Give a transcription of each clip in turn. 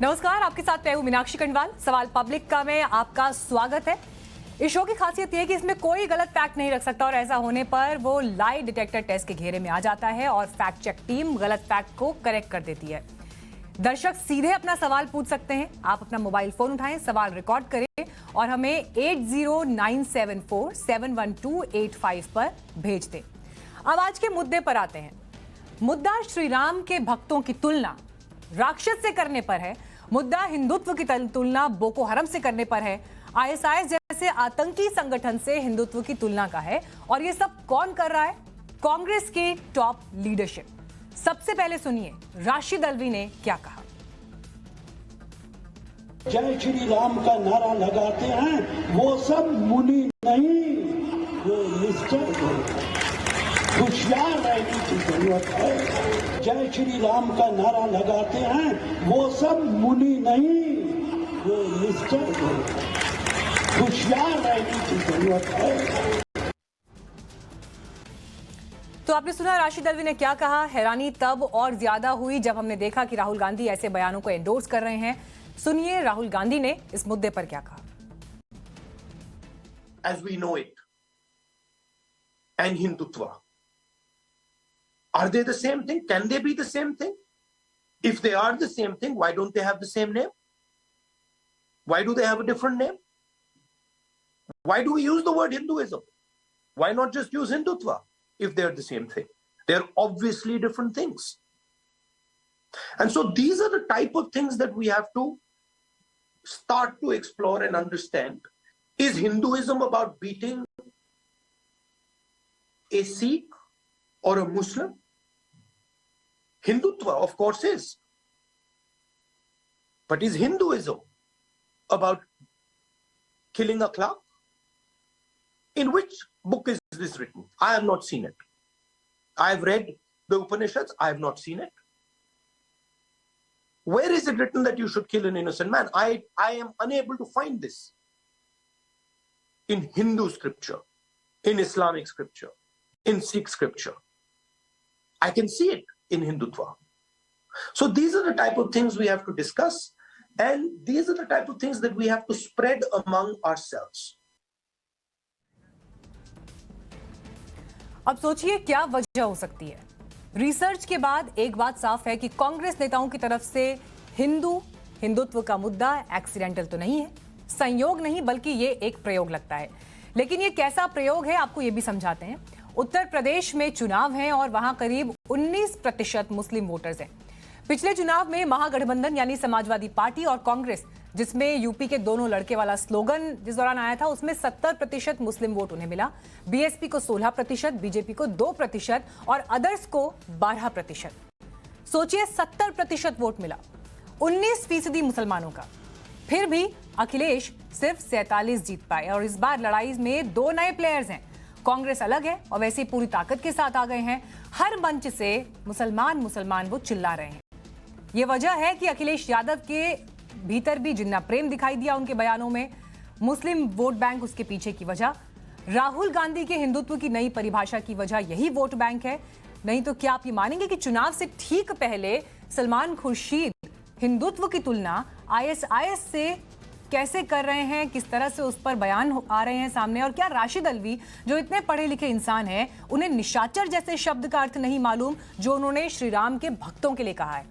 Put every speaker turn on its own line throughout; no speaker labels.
नमस्कार, आपके साथ मैं हूं मीनाक्षी कंडवाल। सवाल पब्लिक का में आपका स्वागत है। इस शो की खासियत यह है कि इसमें कोई गलत फैक्ट नहीं रख सकता और ऐसा होने पर वो लाई डिटेक्टर टेस्ट के घेरे में आ जाता है और फैक्ट चेक टीम गलत फैक्ट को करेक्ट कर देती है। दर्शक सीधे अपना सवाल पूछ सकते हैं। आप अपना मोबाइल फोन उठाएं, सवाल रिकॉर्ड करें और हमें 8097471285 पर भेज दें। अब आज के मुद्दे पर आते हैं। मुद्दा श्री राम के भक्तों की तुलना राक्षस से करने पर है। मुद्दा हिंदुत्व की तुलना बोको हरम से करने पर है। आईएसआईएस जैसे आतंकी संगठन से हिंदुत्व की तुलना का है। और ये सब कौन कर रहा है? कांग्रेस की टॉप लीडरशिप। सबसे पहले सुनिए राशिद अल्वी ने क्या कहा।
जय श्री राम का नारा लगाते हैं वो सब मुनि नहीं, वो निश्चय होशियार रहने की जरूरत है। जय श्री राम का नारा लगाते हैं वो सब मुनि नहीं, वो निश्चय होशियार रहने की जरूरत है।
तो आपने सुना राशिद अल्वी ने क्या कहा। हैरानी तब और ज्यादा हुई जब हमने देखा कि राहुल गांधी ऐसे बयानों को एंडोर्स कर रहे हैं। सुनिए राहुल गांधी ने इस मुद्दे पर क्या कहा।
As we know it, and Hindutva, are they the same thing? Can they be the same thing? If they are the same thing, why don't they have the same name? Why do they have a different name? Why do we use the word Hinduism? Why not just use Hindutva if they're the same thing? They're obviously different things. And so these are the type of things that we have to start to explore and understand. Is Hinduism about beating a Sikh or a Muslim? Hindutva, of course, is. But is Hinduism about killing a clock? In which book is this written? I have not seen it. I have read the Upanishads. I have not seen it. Where is it written that you should kill an innocent man? I am unable to find this in Hindu scripture, in Islamic scripture, in Sikh scripture. I can see it in Hindutva. So these are the type of things we have to discuss, and these are the type of things that we have to spread among ourselves.
अब सोचिए क्या वजह हो सकती है। Research के बाद एक बात साफ है कि कांग्रेस नेताओं की तरफ से हिंदुत्व का मुद्दा एक्सीडेंटल तो नहीं है, संयोग नहीं, बल्कि ये एक प्रयोग लगता है। लेकिन ये कैसा प्रयोग है आपको ये भी समझाते हैं। उत्तर प्रदेश में चुनाव है और वहां करीब 19% मुस्लिम वोटर्स हैं। पिछले चुनाव में महागठबंधन यानी समाजवादी पार्टी और कांग्रेस, जिसमें यूपी के दोनों लड़के वाला स्लोगन जिस दौरान आया था, उसमें 70% मुस्लिम वोट उन्हें मिला। बीएसपी को 16%, बीजेपी को 2% और अदर्स को 12%। सोचिए 70% वोट मिला 19% मुसलमानों का। फिर भी अखिलेश सिर्फ 47 जीत पाए और इस बार लड़ाई में 2 नए प्लेयर्स हैं। कांग्रेस अलग है और वैसे पूरी ताकत के साथ आ गए हैं। हर मंच से मुसलमान वो चिल्ला रहे हैं। ये वजह है कि अखिलेश यादव के भीतर भी जिन्ना प्रेम दिखाई दिया उनके बयानों में। मुस्लिम वोट बैंक उसके पीछे की वजह। राहुल गांधी के हिंदुत्व की नई परिभाषा की वजह यही वोट बैंक है। नहीं तो क्या आप ये मानेंगे कि चुनाव से ठीक पहले सलमान खुर्शीद हिंदुत्व की तुलना आईएसआईएस से कैसे कर रहे हैं, किस तरह से उस पर बयान आ रहे हैं सामने। और क्या राशिद अल्वी जो इतने पढ़े लिखे इंसान हैं, उन्हें निशाचर जैसे शब्द का अर्थ नहीं मालूम जो उन्होंने श्री राम के भक्तों के लिए कहा है?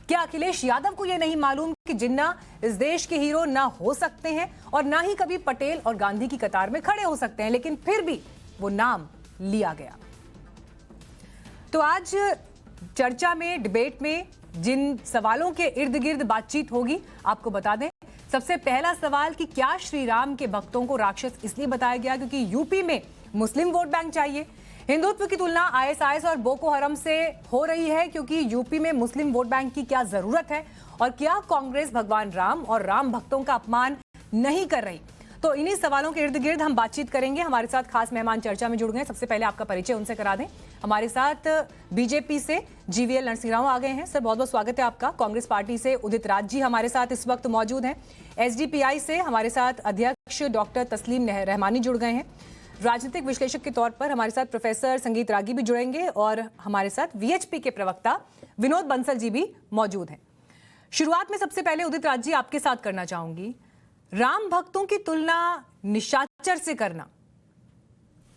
क्या अखिलेश यादव को यह नहीं मालूम कि जिन्ना इस देश के हीरो ना हो सकते हैं और ना ही कभी पटेल और गांधी की कतार में खड़े हो सकते हैं, लेकिन फिर भी वो नाम लिया गया। तो आज चर्चा में, डिबेट में जिन सवालों के इर्द गिर्द बातचीत होगी आपको बता दें। सबसे पहला सवाल कि क्या श्री राम के भक्तों को राक्षस इसलिए बताया गया क्योंकि यूपी में मुस्लिम वोट बैंक चाहिए? हिंदुत्व की तुलना आईएसआईएस और बोको हरम से हो रही है क्योंकि यूपी में मुस्लिम वोट बैंक की क्या जरूरत है? और क्या कांग्रेस भगवान राम और राम भक्तों का अपमान नहीं कर रही? तो इन्हीं सवालों के इर्द गिर्द हम बातचीत करेंगे। हमारे साथ खास मेहमान चर्चा में जुड़ गए। सबसे पहले आपका परिचय उनसे करा दें। हमारे साथ बीजेपी से जीवीएल नरसिंह राव आ गए हैं। सर बहुत बहुत स्वागत है आपका। कांग्रेस पार्टी से उदित राज जी हमारे साथ इस वक्त मौजूद हैं। एसडीपीआई से हमारे साथ अध्यक्ष डॉक्टर तस्लीम रहमानी जुड़ गए हैं। राजनीतिक विश्लेषक के तौर पर हमारे साथ प्रोफेसर संगीत रागी भी जुड़ेंगे और हमारे साथ वीएचपी के प्रवक्ता विनोद बंसल जी भी मौजूद हैं। शुरुआत में सबसे पहले उदित राज जी आपके साथ करना चाहूंगी, राम भक्तों की तुलना निशाचर से करना,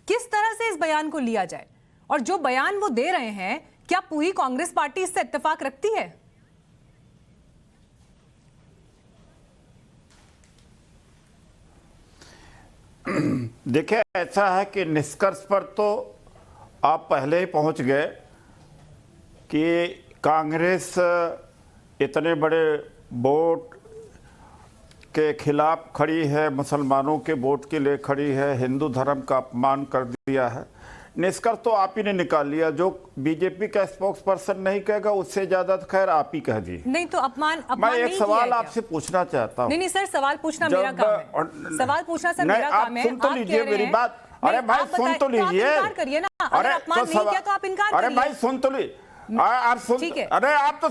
किस तरह से इस बयान को लिया जाए, और जो बयान वो दे रहे हैं क्या पूरी कांग्रेस पार्टी इससे इत्तेफाक रखती है?
देखिए, ऐसा है कि निष्कर्ष पर तो आप पहले ही पहुंच गए कि कांग्रेस इतने बड़े वोट के खिलाफ खड़ी है, मुसलमानों के वोट के लिए खड़ी है, हिंदू धर्म का अपमान कर दिया है। निष्कर्ष तो आप ही ने निकाल लिया। जो बीजेपी का स्पोक्स पर्सन नहीं कहेगा उससे ज्यादा तो खैर आप ही कह दिए।
नहीं तो अपमान
मैं एक सवाल आपसे पूछना चाहता हूँ।
नहीं सर, सवाल पूछना मेरा काम है। सवाल पूछना सर मेरा काम है।
सुन तो लीजिए मेरी बात। अरे भाई सुन तो लीजिए।
करिए ना, अगर अपमान नहीं किया तो आप इनकार करिए।
अरे भाई सुन तो लीजिए। आप सुन, अरे आप तो,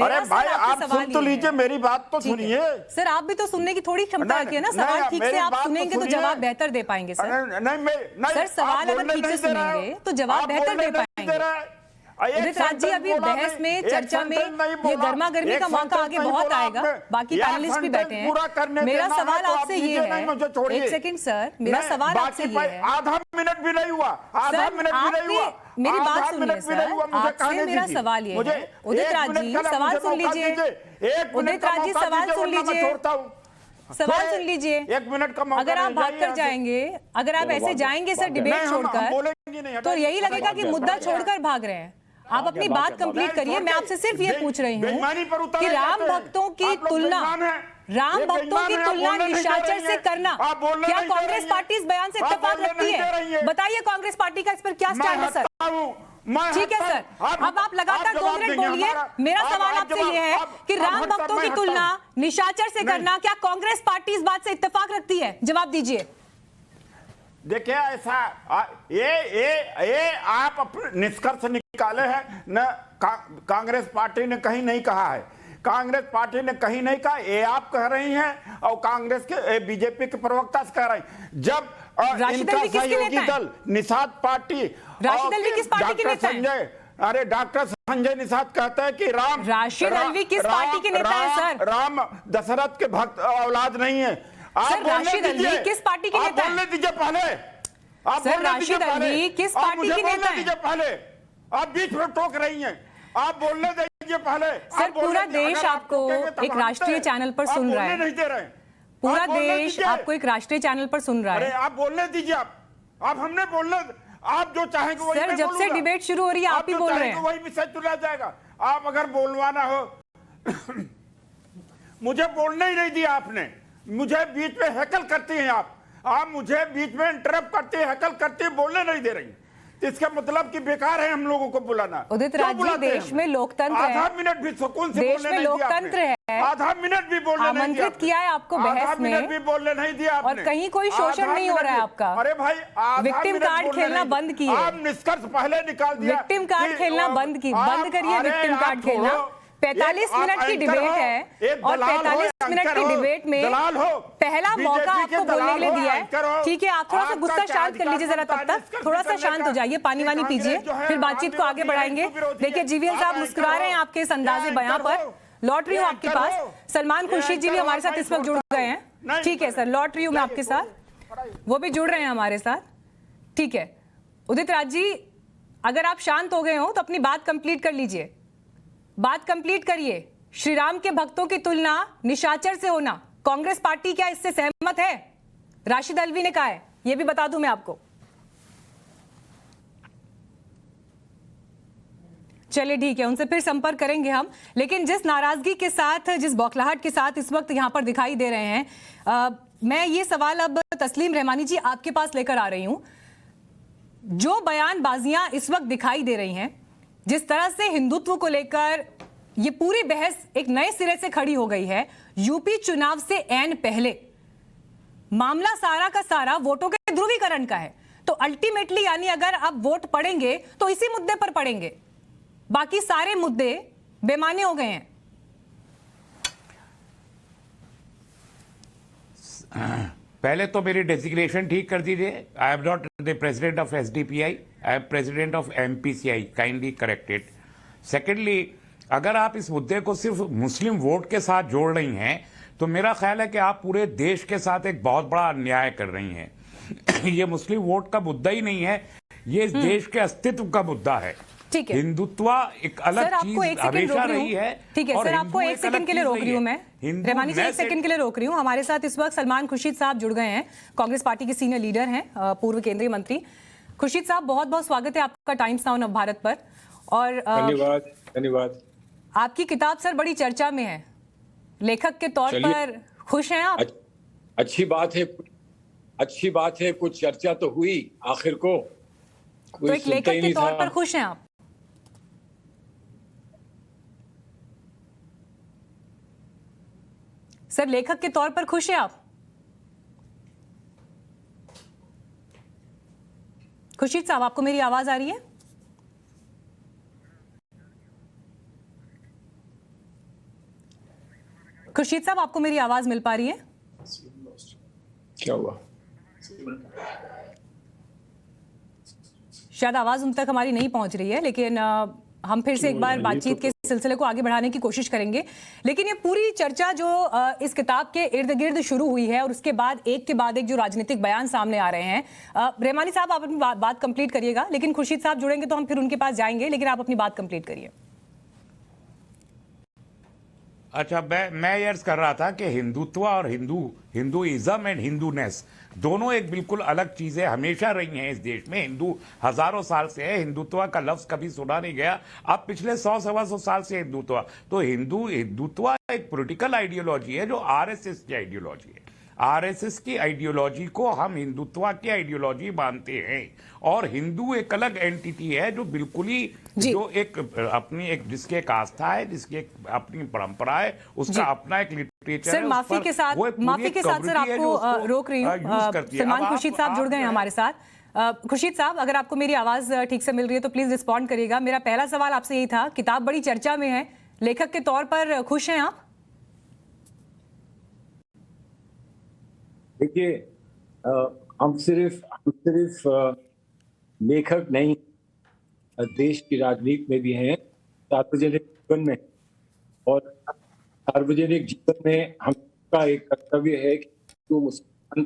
अरे भाई आप सुन तो लीजिए, मेरी बात तो सुनिए।
सर आप भी तो सुनने की थोड़ी क्षमता रखिए ना। सवाल ठीक से आप सुनेंगे तो जवाब बेहतर दे पाएंगे सर।
नहीं
सर सवाल अगर ठीक से सुनेंगे तो जवाब बेहतर दे पाएंगे। उदित राज जी, अभी बहस में, चर्चा में ये गर्मा गर्मी का मौका आगे बहुत आएगा, बाकी पैनलिस्ट भी बैठे हैं। मेरा सवाल आपसे ये है, एक सेकंड सर, मेरा सवाल आपसे ये है,
आधा मिनट भी नहीं हुआ, आधा मिनट भी नहीं हुआ,
मेरी बात सुनिए सर। आपसे मेरा सवाल ये है, उदित राज जी सवाल सुन लीजिए। उदित राज जी सवाल सुन लीजिए, सवाल सुन लीजिए।
1 मिनट का मौका,
अगर आप भागकर जाएंगे, अगर आप ऐसे जाएंगे सर डिबेट छोड़कर, तो यही लगेगा कि मुद्दा छोड़कर भाग रहे हैं। आप अपनी बात कंप्लीट करिए। मैं आपसे सिर्फ ये पूछ रही हूँ कि राम भक्तों की तुलना निशाचर से करना, क्या कांग्रेस पार्टी इस बयान से इत्तेफाक रखती है? बताइए कांग्रेस पार्टी का इस पर क्या स्टैंड है सर? ठीक है सर, अब आप लगातार 2 मिनट बोलिए। मेरा सवाल आपसे ये है कि राम भक्तों की तुलना निशाचर से करना, क्या कांग्रेस पार्टी इस बात से इत्तेफाक रखती है? जवाब दीजिए।
देखिए, ऐसा ये आप अपने निष्कर्ष निकाले हैं न, कांग्रेस पार्टी ने कहीं नहीं कहा है। कांग्रेस पार्टी ने कहीं नहीं कहा, ये आप कह रही हैं और कांग्रेस के बीजेपी के प्रवक्ता से कह रहे हैं। जब इनका सहयोगी दल निषाद पार्टी,
राशिद अल्वी किस पार्टी के नेता हैं?
अरे डॉक्टर संजय निषाद कहते हैं कि
राशिद अल्वी किस पार्टी के नेता हैं सर?
राम दशरथ के भक्त औलाद नहीं है।
सर राशिद अल्वी किस पार्टी के नेता हैं?
बोलने दीजिए पहले।
सर राशिद अल्वी किस पार्टी के नेता हैं?
पहले आप बीच में टोक रही हैं, आप बोलने दीजिए पहले।
सर पूरा देश आपको एक राष्ट्रीय चैनल पर सुन रहा है।
नहीं दे रहे हैं,
पूरा देश आपको एक राष्ट्रीय चैनल पर सुन रहा है।
आप बोलने दीजिए। आप हमने बोलने, आप जो चाहेंगे वही
सर जब से डिबेट शुरू हो रही है आप ही बोल रहे हैं,
वही विषय चुना जाएगा। आप अगर बोलवाना हो मुझे बोलने ही नहीं दिया आपने। मुझे बीच में हैकल करती हैं आप मुझे बीच में इंटरप्ट करती है, हैकल करती है, बोलने नहीं दे रही। इसका मतलब कि बेकार है हम लोगों को बुलाना।
उदित राज जी, देश में लोकतंत्र है,
आधा मिनट भी सुकून से
देश में लोकतंत्र है,
आधा मिनट भी बोलने नहीं दिया।
आमंत्रित किया है आपको बहस में,
भी बोलने नहीं दिया आपने।
और कहीं कोई शोषण नहीं हो रहा है आपका।
अरे भाई
विक्टिम कार्ड खेलना बंद कीजिए।
आप निष्कर्ष पहले निकाल दिया।
विक्टिम कार्ड खेलना बंद करिए। विक्टिम कार्ड खेलना 45 मिनट की डिबेट है और 45 मिनट की डिबेट में पहला मौका आपको बोलने के लिए दिया है। ठीक है, आप थोड़ा सा गुस्सा शांत कर लीजिए जरा, तब तक थोड़ा सा शांत हो जाइए, पानी वानी पीजिए, फिर बातचीत को आगे बढ़ाएंगे। देखिए जीवीएल साहब मुस्कुरा रहे हैं आपके इस अंदाजे बयां पर। लौट रही हूँ आपके पास। सलमान खुर्शीद जी भी हमारे साथ इस वक्त जुड़ गए हैं। ठीक है सर, लौट रही हूँ मैं आपके साथ, वो भी जुड़ रहे हैं हमारे साथ। ठीक है उदित राज जी, अगर आप शांत हो गए हो तो अपनी बात कंप्लीट कर लीजिए, बात कंप्लीट करिए। श्री राम के भक्तों की तुलना निशाचर से होना, कांग्रेस पार्टी क्या इससे सहमत है? राशिद अल्वी ने कहा है, यह भी बता दूं मैं आपको। चलिए ठीक है, उनसे फिर संपर्क करेंगे हम। लेकिन जिस नाराजगी के साथ, जिस बौखलाहट के साथ इस वक्त यहां पर दिखाई दे रहे हैं, मैं ये सवाल अब तस्लीम रहमानी जी आपके पास लेकर आ रही हूं। जो बयानबाजियां इस वक्त दिखाई दे रही हैं, जिस तरह से हिंदुत्व को लेकर ये पूरी बहस एक नए सिरे से खड़ी हो गई है, यूपी चुनाव से ऐन पहले मामला सारा का सारा वोटों के ध्रुवीकरण का है। तो अल्टीमेटली यानी अगर अब वोट पड़ेंगे तो इसी मुद्दे पर पड़ेंगे, बाकी सारे मुद्दे बेमाने हो गए हैं।
पहले तो मेरी डेजिग्नेशन ठीक कर दीजिए। I am not the president of SDPI, I am president of MPCI, kindly corrected. Secondly, अगर आप इस मुद्दे को सिर्फ मुस्लिम वोट के साथ जोड़ रही हैं तो मेरा ख्याल है कि आप पूरे देश के साथ एक बहुत बड़ा अन्याय कर रही हैं। ये मुस्लिम वोट का मुद्दा ही नहीं है, ये इस देश के अस्तित्व का मुद्दा है।
ठीक है,
हिंदुत्व एक अलग चीज हमेशा रही है।
ठीक है सर, आपको एक सेकंड के लिए रोक रही हूँ मैं। रहमानी जी, एक सेकंड के लिए रोक रही हूँ। हमारे साथ इस वक्त सलमान खुर्शीद साहब जुड़ गए हैं, कांग्रेस पार्टी के सीनियर लीडर हैं, पूर्व केंद्रीय मंत्री। खुर्शीद साहब, बहुत बहुत स्वागत है आपका टाइम्स नाउ नव भारत पर। और
धन्यवाद।
आपकी किताब सर बड़ी चर्चा में है, लेखक के तौर पर खुश हैं आप?
अच्छी बात है, कुछ चर्चा तो हुई आखिर को।
तो एक लेखक के तौर पर खुश हैं आप? सर, लेखक के तौर पर खुश हैं आप? खुर्शीद साहब, आपको मेरी आवाज आ रही है? खुर्शीद साहब, आपको मेरी आवाज मिल पा रही है?
क्या हुआ?
शायद आवाज उन तक हमारी नहीं पहुंच रही है, लेकिन हम फिर से एक बार बातचीत के सिलसिले को आगे बढ़ाने की कोशिश करेंगे। लेकिन ये पूरी चर्चा जो इस किताब के इर्द गिर्द शुरू हुई है और उसके बाद एक के बाद एक जो राजनीतिक बयान सामने आ रहे हैं, रहमानी साहब आप अपनी बात कंप्लीट करिएगा, लेकिन खुर्शीद साहब जुड़ेंगे तो हम फिर उनके पास जाएंगे, लेकिन आप अपनी बात कंप्लीट करिए।
अच्छा, मैं ये अर्ज कर रहा था कि हिंदुत्व और हिंदुइज्म एंड हिंदूनेस दोनों एक बिल्कुल अलग चीजें हमेशा रही हैं इस देश में। हिंदू हजारों साल से है, हिंदुत्व का लफ्ज कभी सुना नहीं गया। अब पिछले 100-125 साल से हिंदुत्व, तो हिंदुत्व एक पॉलिटिकल आइडियोलॉजी है जो आरएसएस की आइडियोलॉजी है। आरएसएस की आइडियोलॉजी को हम हिंदुत्व की आइडियोलॉजी मानते हैं, और हिंदू एक अलग एंटिटी है जो बिल्कुल ही जो एक अपनी एक जिसकी एक आस्था है, जिसकी एक अपनी परंपरा है, उसका अपना एक लिटरेचर है।
सर, माफी के साथ सर आपको रोक रही हूँ। सलमान खुर्शीद साहब जुड़ गए हैं हमारे साथ। खुर्शीद साहब, अगर आपको मेरी आवाज ठीक से मिल रही है तो प्लीज रिस्पॉन्ड करिएगा। मेरा पहला सवाल आपसे यही था, किताब बड़ी चर्चा में है, लेखक के तौर पर खुश हैं आप?
देखिए, हम सिर्फ लेखक नहीं, देश की राजनीति में भी हैं, सार्वजनिक जीवन में, और सार्वजनिक जीवन में हमका एक कर्तव्य है कि जो मुसलमान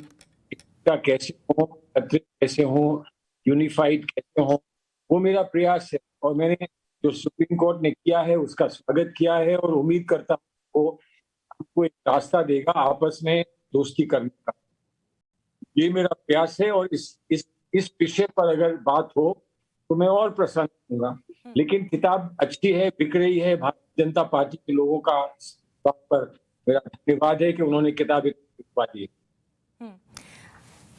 कैसे हो, एकत्रित कैसे हो, यूनिफाइड कैसे हो, वो मेरा प्रयास है। और मैंने जो सुप्रीम कोर्ट ने किया है उसका स्वागत किया है, और उम्मीद करता हूँ वो हमको एक रास्ता देगा आपस में दोस्ती करने का। ये मेरा प्रयास है, और इस विषय पर अगर बात हो तो मैं और प्रसन्न होऊंगा। लेकिन किताब अच्छी है, बिक रही है। भारतीय जनता पार्टी के लोगों का बात पर मेरा धन्यवाद है कि उन्होंने किताब लिखवा दी।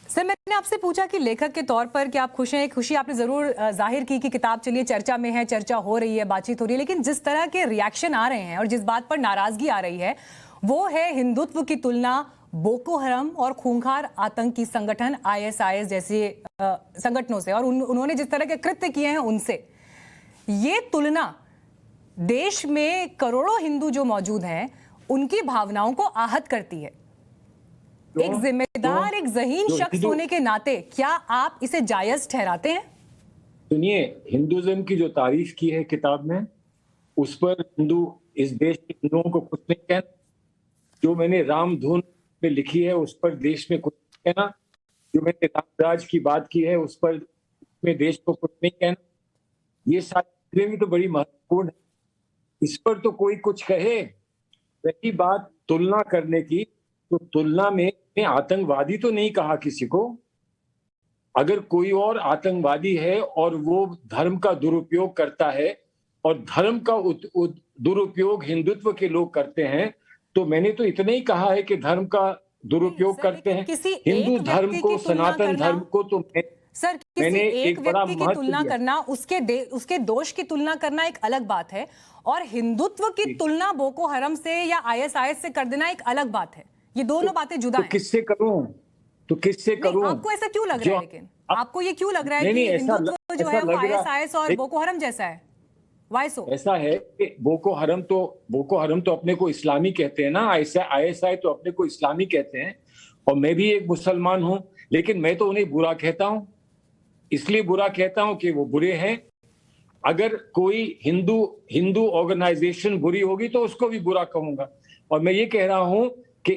सर, मैंने आपसे पूछा कि लेखक के तौर पर क्या आप खुश हैं? खुशी आपने जरूर जाहिर की कि किताब चलिए चर्चा में है, चर्चा हो रही है, बातचीत हो रही है, लेकिन जिस तरह के रिएक्शन आ रहे हैं और जिस बात पर नाराजगी आ रही है वो है हिंदुत्व की तुलना बोको हरम और खूंखार आतंकी संगठन आईएसआईएस जैसे संगठनों से, और उन्होंने जिस तरह के कृत्य किए हैं उनसे। ये तुलना देश में करोड़ों हिंदू जो मौजूद हैं उनकी भावनाओं को आहत करती है। एक जिम्मेदार, एक ज़हीन शख्स होने के नाते क्या आप इसे जायज ठहराते हैं?
सुनिए, हिंदुइज्म की जो तारीफ की है किताब में, उस पर हिंदू, इस देश के हिंदुओं को कुछ नहीं कहना। जो मैंने रामधुन में लिखी है उस पर देश में कुछ नहीं कहना। जो मैंने रामराज की बात की है उस पर में देश को कुछ नहीं कहना। ये सारी चीजें भी तो बड़ी महत्वपूर्ण है, इस पर तो कोई कुछ कहे। रही बात तुलना करने की, तो तुलना में आतंकवादी तो नहीं कहा किसी को। अगर कोई और आतंकवादी है और वो धर्म का दुरुपयोग करता है, और धर्म का दुरुपयोग हिंदुत्व के लोग करते हैं, तो मैंने तो इतना ही कहा है कि धर्म का दुरुपयोग करते हैं। हिंदू धर्म को, सनातन धर्म को तो
सर, किसी एक व्यक्ति की तुलना करना, उसके दोष की तुलना करना एक अलग बात है, और हिंदुत्व की तुलना बोको हरम से या आईएसआईएस से कर देना एक अलग बात है। ये दोनों बातें जुदा हैं।
किससे करूं? तो किससे करूं?
आपको ऐसा क्यों लग रहा है? लेकिन आपको ये क्यों लग रहा है कि हिंदुत्व जो है वो आईएसआईएस और बोको हरम जैसा है? Why so?
ऐसा है कि बोको हरम तो अपने को इस्लामी कहते हैं ना, आईएसआई तो अपने को इस्लामी कहते हैं, और मैं भी एक मुसलमान हूं, लेकिन मैं तो उन्हें बुरा कहता हूं। इसलिए बुरा कहता हूं कि वो बुरे हैं, अगर कोई हिंदू ऑर्गेनाइजेशन बुरी होगी तो उसको भी बुरा कहूंगा। और मैं ये कह रहा हूं कि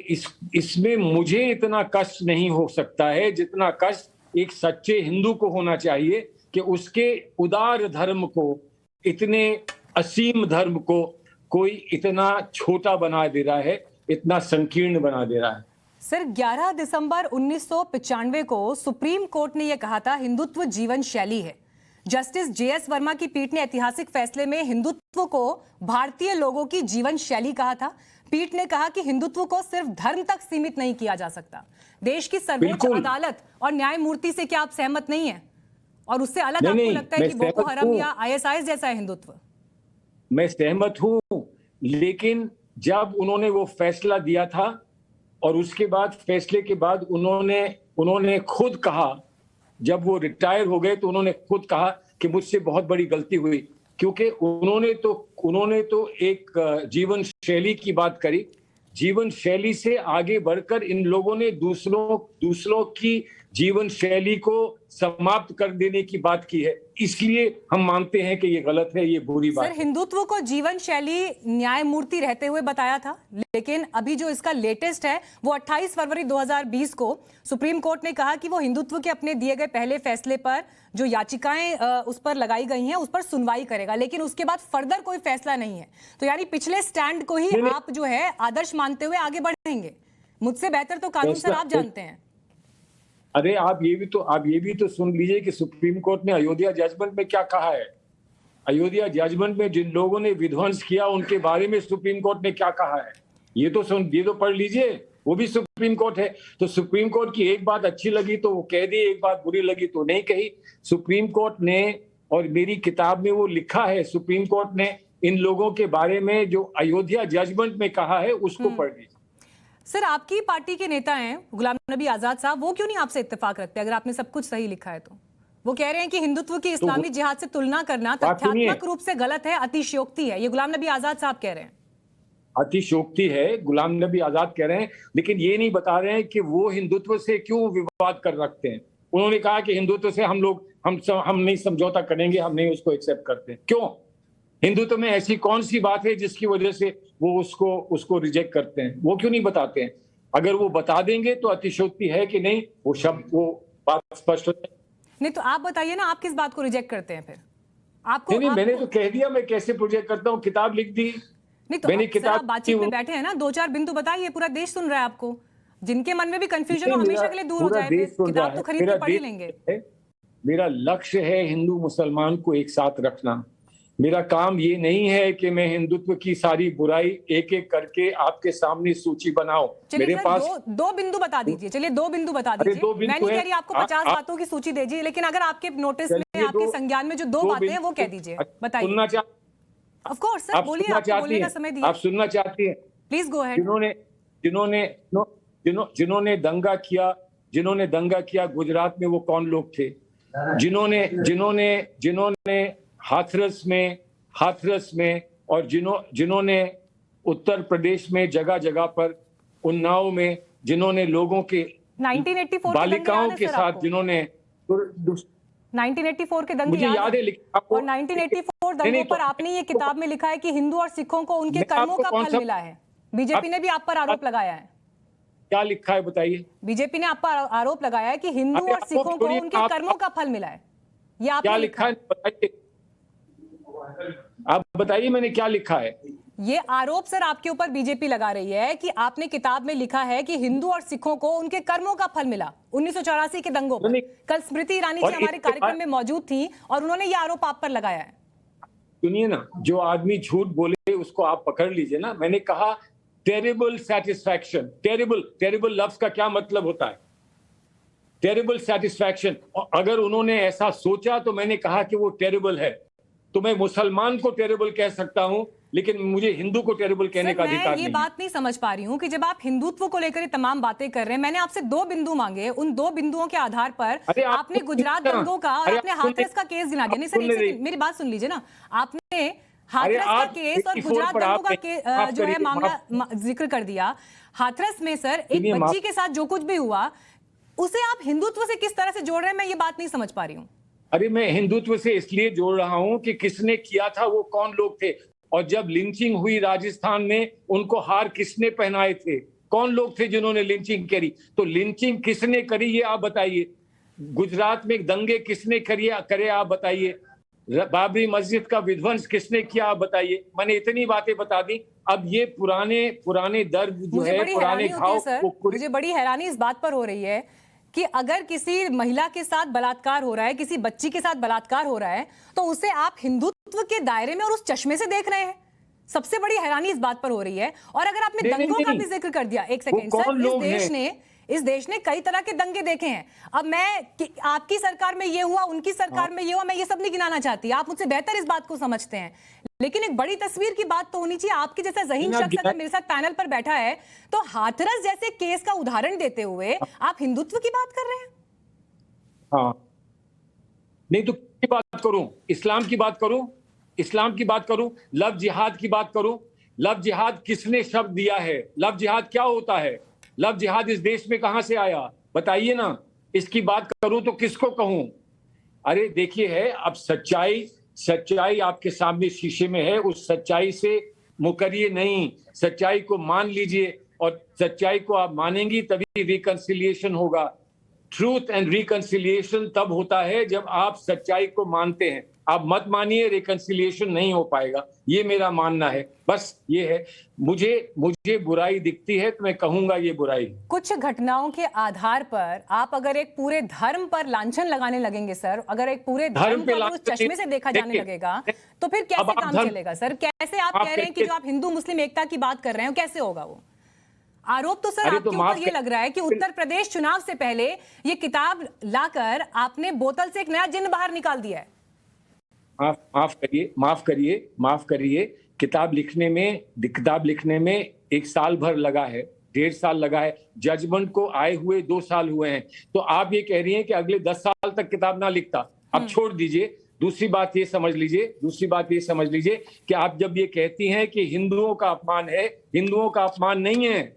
इसमें मुझे इतना कष्ट नहीं हो सकता है जितना कष्ट एक सच्चे हिंदू को होना चाहिए कि उसके उदार धर्म को, इतने असीम धर्म को कोई इतना छोटा बना दे रहा है, इतना संकीर्ण बना दे रहा है।
सर 11 दिसंबर 1995 को सुप्रीम कोर्ट ने यह कहा था हिंदुत्व जीवन शैली है। जस्टिस जेएस वर्मा की पीठ ने ऐतिहासिक फैसले में हिंदुत्व को भारतीय लोगों की जीवन शैली कहा था। पीठ ने कहा कि हिंदुत्व को सिर्फ धर्म तक सीमित नहीं किया जा सकता। देश की सर्वोच्च अदालत और न्यायमूर्ति से क्या आप सहमत नहीं है? और उससे अलग आपको लगता है कि बोको हराम या आईएसआईएस जैसा है हिंदुत्व?
मैं सहमत हूं, लेकिन जब उन्होंने वो फैसला दिया था और उसके बाद फैसले के बाद उन्होंने खुद कहा, जब वो रिटायर हो गए तो उन्होंने खुद कहा कि मुझसे बहुत बड़ी गलती हुई, क्योंकि उन्होंने तो एक जीवन शैली की बात करी। जीवन शैली से आगे बढ़कर इन लोगों ने दूसरों की जीवन शैली को समाप्त कर देने की बात की है। इसलिए हम मानते हैं कि ये गलत है, ये बुरी बात है।
सर हिंदुत्व को जीवन शैली न्यायमूर्ति रहते हुए बताया था, लेकिन अभी जो इसका लेटेस्ट है वो 28 फरवरी 2020 को सुप्रीम कोर्ट ने कहा कि वो हिंदुत्व के अपने दिए गए पहले फैसले पर जो याचिकाएं उस पर लगाई गई हैं उस पर सुनवाई करेगा, लेकिन उसके बाद फर्दर कोई फैसला नहीं है। तो यानी पिछले स्टैंड को ही आप जो है आदर्श मानते हुए आगे बढ़ेंगे। मुझसे बेहतर तो कानून सर आप जानते हैं।
अरे आप ये भी तो सुन लीजिए कि सुप्रीम कोर्ट ने अयोध्या जजमेंट में क्या कहा है। अयोध्या जजमेंट में जिन लोगों ने विध्वंस किया उनके बारे में सुप्रीम कोर्ट ने क्या कहा है, ये तो पढ़ लीजिए। वो भी सुप्रीम कोर्ट है। तो सुप्रीम कोर्ट की एक बात अच्छी लगी तो वो कह दी, एक बात बुरी लगी तो नहीं कही। सुप्रीम कोर्ट ने, और मेरी किताब में वो लिखा है, सुप्रीम कोर्ट ने इन लोगों के बारे में जो अयोध्या जजमेंट में कहा है उसको पढ़ लीजिए।
सर आपकी पार्टी के नेता हैं गुलाम नबी आजाद साहब, वो क्यों नहीं आपसे इत्तेफाक रखते अगर आपने सब कुछ सही लिखा है तो? वो कह रहे हैं कि हिंदुत्व की इस्लामी जिहाद से तुलना करना तथ्यात्मक रूप से गलत है, अतिशयोक्ति है। ये गुलाम नबी आजाद साहब कह रहे हैं।
अतिशयोक्ति है, गुलाम नबी आजाद कह रहे हैं, लेकिन ये नहीं बता रहे हैं कि वो हिंदुत्व से क्यों विवाद कर रखते हैं। उन्होंने कहा कि हिंदुत्व से हम नहीं समझौता करेंगे, हम नहीं उसको एक्सेप्ट करते। क्यों? हिंदुत्व में ऐसी कौन सी बात है जिसकी वजह से वो उसको रिजेक्ट करते हैं? वो क्यों नहीं बताते हैं? अगर वो बता देंगे तो अतिशयोक्ति है कि नहीं, वो बात स्पष्ट हो जाए।
नहीं तो आप बताइए ना, आप किस बात को रिजेक्ट करते हैं फिर?
नहीं, मैंने तो कह दिया मैं कैसे प्रोजेक्ट करता हूँ, किताब लिख दी।
नहीं तो मैंने किताब, आप बातचीत में बैठे हैं ना, 2-4 बिंदु बताइए, पूरा देश सुन रहा है आपको। जिनके मन में भी कंफ्यूजन हो हमेशा के लिए दूर हो जाए। किताब तो खरीद के पढ़ ही लेंगे।
मेरा लक्ष्य है हिंदू मुसलमान को एक साथ रखना। मेरा काम ये नहीं है कि मैं हिंदुत्व की सारी बुराई एक एक करके आपके सामने सूची बनाऊं। मेरे पास
दो बिंदु बता दीजिए। चलिए 2 बिंदु बता दीजिए। मैं नहीं कह रही आपको 50 बातों की सूची दीजिए, लेकिन अगर आपके नोटिस में, आपके संज्ञान में जो 2 बातें हैं वो कह दीजिए, बताइए। ऑफ कोर्स सर, बोलिए, आपको बोलने का समय दिया।
आप सुनना चाहती हैं?
Please go ahead.
जिन्होंने दंगा किया गुजरात में, वो कौन लोग थे? जिन्होंने हाथरस में और जिन्होंने उत्तर प्रदेश में जगह जगह पर उन्नाव में जिन्होंने लोगों के
1984
बालिकाओं के साथ जिन्होंने
1984 के दंगे
मुझे याद है।
और 1984 दंगों पर आपने ये किताब में लिखा है कि हिंदू और सिखों को उनके कर्मों का फल मिला है। बीजेपी ने भी आप पर आरोप लगाया है।
क्या लिखा है बताइए?
बीजेपी ने आप पर आरोप लगाया है कि हिंदू और सिखों को उनके कर्मों का फल मिला है। ये आपने
क्या लिखा है बताइए? आप बताइए मैंने क्या लिखा है?
ये आरोप सर आपके ऊपर बीजेपी लगा रही है कि आपने किताब में लिखा है कि हिंदू और सिखों को उनके कर्मों का फल मिला 1984 के दंगों पर। कल स्मृति ईरानी जी हमारे कार्यक्रम में मौजूद थी और उन्होंने ये आरोप आप पर लगाया है।
सुनिए ना, जो आदमी झूठ बोले उसको आप पकड़ लीजिए ना। मैंने कहा टेरिबल सेटिस्फैक्शन। टेरिबल लफ्ज का क्या मतलब होता है? Terrible satisfaction. अगर उन्होंने ऐसा सोचा तो मैंने कहा कि वो टेरिबल है। तो मैं मुसलमान को टेरिबल कह सकता हूं, लेकिन मुझे हिंदू को टेरिबल कहने का अधिकार नहीं।
मैं ये बात नहीं समझ पा रही हूं कि जब आप हिंदुत्व को लेकर तमाम बातें कर रहे हैं, मैंने आपसे 2 बिंदु मांगे, उन 2 बिंदुओं के आधार पर आपने गुजरात दंगों का और आपने हाथरस का केस गिना दिया। नहीं सर, एक सेकंड मेरी बात सुन लीजिए ना। आपने हाथरस का केस और गुजरात दंगों का जो है मामला जिक्र कर दिया। हाथरस में सर एक बच्ची के साथ जो कुछ भी हुआ उसे आप हिंदुत्व से किस तरह से जोड़ रहे हैं, मैं ये बात नहीं समझ पा रही हूँ।
अरे मैं हिंदुत्व से इसलिए जोड़ रहा हूं कि किसने किया था, वो कौन लोग थे, और जब लिंचिंग हुई राजस्थान में उनको हार किसने पहनाए थे, कौन लोग थे जिन्होंने लिंचिंग करी। तो लिंचिंग किसने करी ये आप बताइए। गुजरात में दंगे किसने करे आप बताइए। बाबरी मस्जिद का विध्वंस किसने किया आप बताइए। मैंने इतनी बातें बता दी। अब ये पुराने दर्द जो
मुझे
है,
बड़ी
पुराने
हैरानी होती है
घाव
सर, मुझे बड़ी हैरानी इस बात पर हो रही है कि अगर किसी महिला के साथ बलात्कार हो रहा है, किसी बच्ची के साथ बलात्कार हो रहा है, तो उसे आप हिंदुत्व के दायरे में और उस चश्मे से देख रहे हैं। सबसे बड़ी हैरानी इस बात पर हो रही है। और अगर आपने दंगों का भी जिक्र कर दिया, एक सेकेंड सर, इस देश ने कई तरह के दंगे देखे हैं। अब मैं आपकी सरकार में ये हुआ, उनकी सरकार में ये हुआ, मैं ये सब नहीं गिनाना चाहती, आप मुझसे बेहतर इस बात को समझते हैं, लेकिन एक बड़ी तस्वीर की बात तो होनी चाहिए। आपके जैसा ज़हीन शख्स अगर मेरे साथ पैनल पर बैठा है, तो हाथरस जैसे केस का उदाहरण देते हुए आप हिंदुत्व की बात कर रहे हैं।
हाँ, नहीं तो की बात करूं, इस्लाम की बात करूं, इस्लाम की बात करूं, लव जिहाद की बात करूं। लव जिहाद किसने शब्द दिया है? लव जिहाद क्या होता है? लव जिहाद इस देश में कहां से आया बताइए ना। इसकी बात करूं तो किसको कहूं? अरे देखिए है, अब सच्चाई आपके सामने शीशे में है, उस सच्चाई से मुकरिए नहीं, सच्चाई को मान लीजिए, और सच्चाई को आप मानेंगी तभी रिकंसिलिएशन होगा। ट्रूथ एंड रिकंसिलिएशन तब होता है जब आप सच्चाई को मानते हैं। आप मत मानिए, रिकंसिलिएशन नहीं हो पाएगा, ये मेरा मानना है। बस ये है, मुझे बुराई दिखती है तो मैं कहूंगा ये बुराई।
कुछ घटनाओं के आधार पर आप अगर एक पूरे धर्म पर लांछन लगाने लगेंगे सर, अगर एक पूरे धर्म को उस चश्मे से देखा जाने लगेगा, तो फिर कैसे काम चलेगा सर? कैसे आप कह रहे हैं कि जो आप हिंदू मुस्लिम एकता की बात कर रहे हैं, कैसे होगा वो? आरोप तो सर आपके ऊपर ये लग रहा है कि उत्तर प्रदेश चुनाव से पहले ये किताब लाकर आपने बोतल से एक नया जिन्न बाहर निकाल दिया है। माफ करिए, किताब लिखने में 1 साल भर लगा है, 1.5 साल लगा है, जजमेंट को आए हुए 2 साल हुए हैं। तो आप ये कह रही हैं कि अगले 10 साल तक किताब ना लिखता। अब छोड़ दीजिए। दूसरी बात ये समझ लीजिए कि आप जब ये कहती हैं कि हिंदुओं का अपमान है, हिंदुओं का अपमान नहीं है,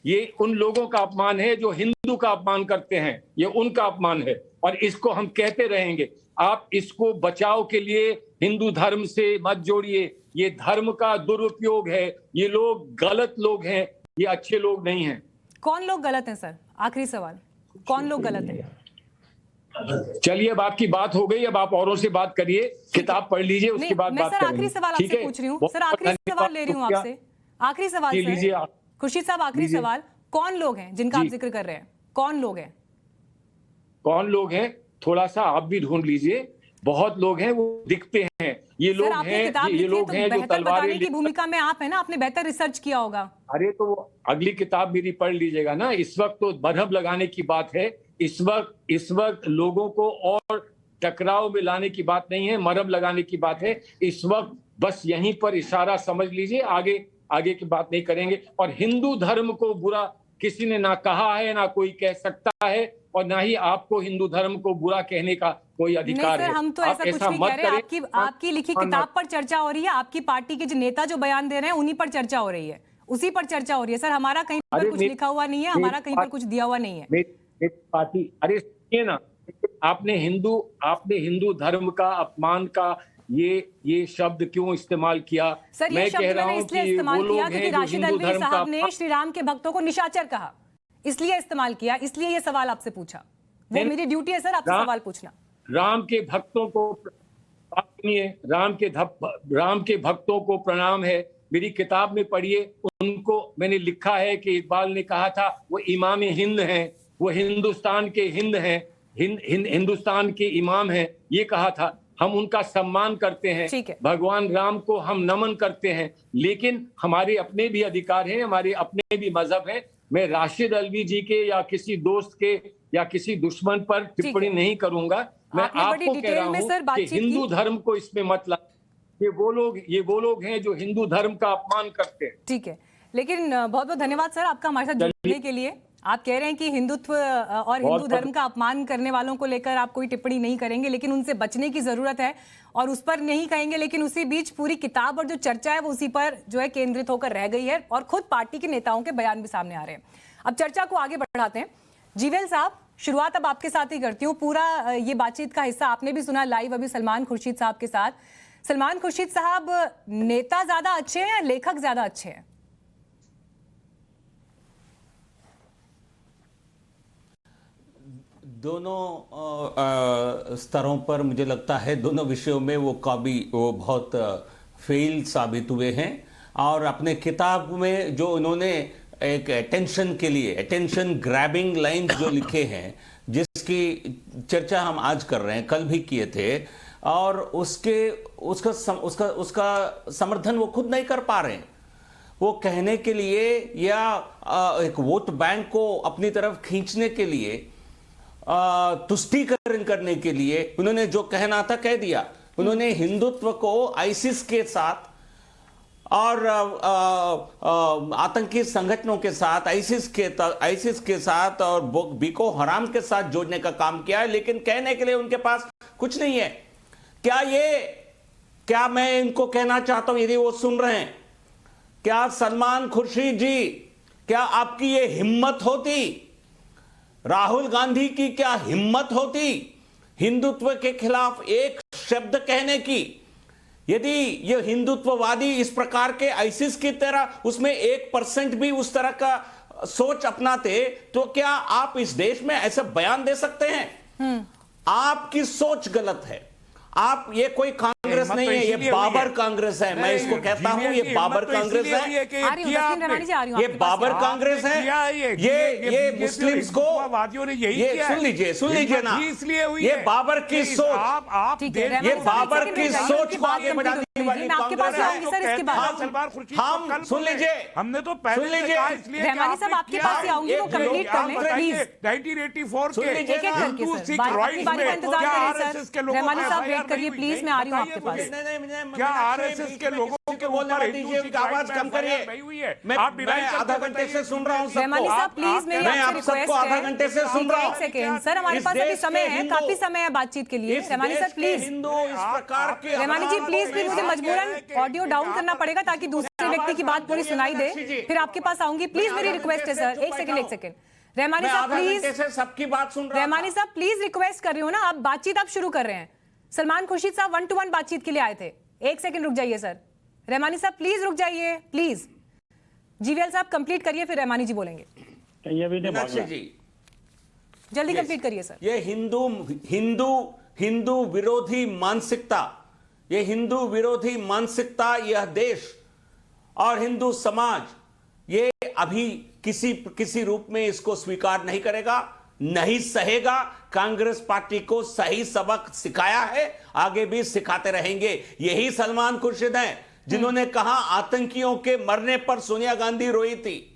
ये उन लोगों का अपमान है जो हिंदू का अपमान करते हैं, ये उनका अपमान है, और इसको हम कहते रहेंगे। आप इसको बचाव के लिए हिंदू धर्म से मत जोड़िए, ये धर्म का दुरुपयोग है, ये लोग गलत लोग हैं, ये अच्छे लोग नहीं हैं। कौन लोग गलत हैं सर? आखिरी सवाल, कौन लोग गलत हैं?
चलिए, अब आपकी बात हो गई, अब आप औरों से बात करिए, किताब पढ़ लीजिए, उसके बाद बात करेंगे।
सर आखिरी सवाल आपसे पूछ रही हूँ, सर आखिरी सवाल ले रही हूँ आपसे, आखिरी सवाल
लीजिए आप।
खुर्शीद साहब, आखिरी सवाल, कौन लोग हैं जिनका आप जिक्र कर रहे हैं? कौन लोग हैं? थोड़ा सा आप भी ढूंढ लीजिए। बहुत लोग हैं, वो दिखते हैं, ये लोग हैं जो तलवारें की भूमिका में आप हैं ना, आपने बेहतर रिसर्च किया होगा। अरे तो अगली किताब मेरी पढ़ लीजिएगा ना। इस वक्त तो मरहम लगाने की बात है, इस वक्त लोगों को और टकराव में लाने की बात नहीं है, मरहम लगाने की बात है। इस वक्त बस यहीं पर इशारा समझ लीजिए, आगे की बात नहीं करेंगे। और हिंदू धर्म को बुरा किसी ने ना कहा है, ना कोई कह सकता है, और ना ही आपको हिंदू धर्म को बुरा कहने का कोई अधिकार है। हम तो ऐसा कुछ नहीं कह रहे। आपकी लिखी किताब पर चर्चा हो रही है, आपकी पार्टी के जो नेता जो बयान दे रहे हैं उन्हीं पर चर्चा हो रही है, उसी पर चर्चा हो रही है। सर हमारा कहीं पर कुछ लिखा हुआ नहीं है, हमारा कहीं पर कुछ दिया हुआ नहीं है।
पार्टी, अरे सुनिए ना, आपने हिंदू धर्म का अपमान का ये शब्द क्यों इस्तेमाल किया?
सर ये शब्द मैंने इसलिए इस्तेमाल किया क्योंकि राशिद अल्वी साहब ने श्री राम के भक्तों को निशाचर कहा, इसलिए इस्तेमाल किया, इसलिए ये सवाल आपसे पूछा। वो मेरी ड्यूटी है सर आपसे सवाल पूछना। राम के भक्तों को प्रणाम है। मेरी किताब में पढ़िए, उनको मैंने लिखा है कि इकबाल ने कहा था वो इमाम हिंद हैं, वो हिंदुस्तान के हिंद हैं, हिंदुस्तान के इमाम हैं, ये कहा था। हम उनका सम्मान करते हैं, भगवान राम को हम नमन करते हैं, लेकिन हमारे अपने भी अधिकार हैं, हमारे अपने भी मजहब हैं। मैं राशिद अल्वी जी के या किसी दोस्त के या किसी दुश्मन पर टिप्पणी नहीं करूंगा। मैं आपको कह रहा हूं कि हिंदू धर्म को इसमें मत ला। ये वो लोग हैं जो हिंदू धर्म का अपमान करते हैं। ठीक है, लेकिन बहुत बहुत धन्यवाद सर आपका हमारे साथ जुड़ने के लिए। आप कह रहे हैं कि हिंदुत्व और हिंदू धर्म का अपमान करने वालों को लेकर आप कोई टिप्पणी नहीं करेंगे, लेकिन उनसे बचने की जरूरत है और उस पर नहीं कहेंगे। लेकिन उसी बीच पूरी किताब और जो चर्चा है वो उसी पर जो है केंद्रित होकर रह गई है और खुद पार्टी के नेताओं के बयान भी सामने आ रहे हैं। अब चर्चा को आगे बढ़ाते हैं। जीवेल साहब, शुरुआत अब आपके साथ ही करती हूँ। पूरा ये बातचीत का हिस्सा आपने भी सुना लाइव अभी सलमान खुर्शीद साहब के साथ। सलमान खुर्शीद साहब, नेता ज्यादा अच्छे हैं या लेखक ज्यादा अच्छे हैं?
दोनों स्तरों पर मुझे लगता है दोनों विषयों में वो बहुत फेल साबित हुए हैं। और अपने किताब में जो उन्होंने एक अटेंशन ग्रैबिंग लाइन जो लिखे हैं, जिसकी चर्चा हम आज कर रहे हैं, कल भी किए थे, और उसका समर्थन वो खुद नहीं कर पा रहे हैं। वो कहने के लिए या एक वोट बैंक को अपनी तरफ खींचने के लिए, तुष्टीकरण करने के लिए उन्होंने जो कहना था कह दिया। उन्होंने हिंदुत्व को आईसिस के साथ और आतंकी संगठनों के साथ, आईसिस के साथ और बिको हराम के साथ जोड़ने का काम किया है, लेकिन कहने के लिए उनके पास कुछ नहीं है। क्या मैं इनको कहना चाहता हूं, यदि वो सुन रहे हैं, क्या सलमान खुर्शीद जी, क्या आपकी ये हिम्मत होती, राहुल गांधी की क्या हिम्मत होती हिंदुत्व के खिलाफ एक शब्द कहने की? यदि ये हिंदुत्ववादी इस प्रकार के आईसिस की तरह उसमें 1% भी उस तरह का सोच अपनाते, तो क्या आप इस देश में ऐसे बयान दे सकते हैं? आपकी सोच गलत है। आप, ये कोई कांग्रेस नहीं है, ये बाबर कांग्रेस है। मैं इसको कहता हूं, ये बाबर कांग्रेस है, ये बाबर कांग्रेस है। ये मुस्लिम्स को, ये सुन लीजिए ना, ये बाबर की सोच, ये बाबर की सोच को आगे बढ़ाने वाली कांग्रेस है। हम सुन लीजिए,
हमने तो पहले से कहा, इसलिए
रहमानी साहब आपके पास ही आऊंगी, वो कंप्लीट कर लें प्लीज।
1984 के
हिंदू सिख राइट्स में क्या आरएसएस के लोगों का करिए प्लीज, मैं आ रही हूं आपके पास।
क्या आरएसएस के लोगों के ऊपर
दीजिए, आवाज कम करिए। मैं आधा घंटे से सुन रहा हूं सबको।
रहमानी साहब प्लीज,
मैं आप सबको आधा घंटे से सुन रहा हूं।
एक सेकंड सर, हमारे पास अभी समय है, काफी समय है बातचीत के लिए। रहमानी साहब प्लीज,
हिंदू इस प्रकार के,
रहमानी जी प्लीज, मुझे मजबूरन ऑडियो डाउन करना पड़ेगा ताकि दूसरे व्यक्ति की बात पूरी सुनाई दे, फिर आपके पास आऊंगी। प्लीज मेरी रिक्वेस्ट है सर, एक सेकंड। रहमानी साहब प्लीज,
सबकी बात सुन रहा हूं।
रहमानी साहब प्लीज, रिक्वेस्ट कर रही हूँ ना, आप बातचीत आप शुरू कर रहे हैं। सलमान खुर्शीद साहब 1-to-1 बातचीत के लिए आए थे। एक सेकंड रुक जाइए सर। रहमानी साहब प्लीज रुक जाइए, प्लीज। जीवीएल साहब कंप्लीट करिए, फिर रहमानी जी बोलेंगे। जल्दी कंप्लीट करिए सर।
ये हिंदू विरोधी मानसिकता, ये हिंदू विरोधी मानसिकता, यह देश और हिंदू समाज ये अभी किसी रूप में इसको स्वीकार नहीं करेगा, नहीं सहेगा। कांग्रेस पार्टी को सही सबक सिखाया है, आगे भी सिखाते रहेंगे। यही सलमान खुर्शीद हैं जिन्होंने कहा आतंकियों के मरने पर सोनिया गांधी रोई थी।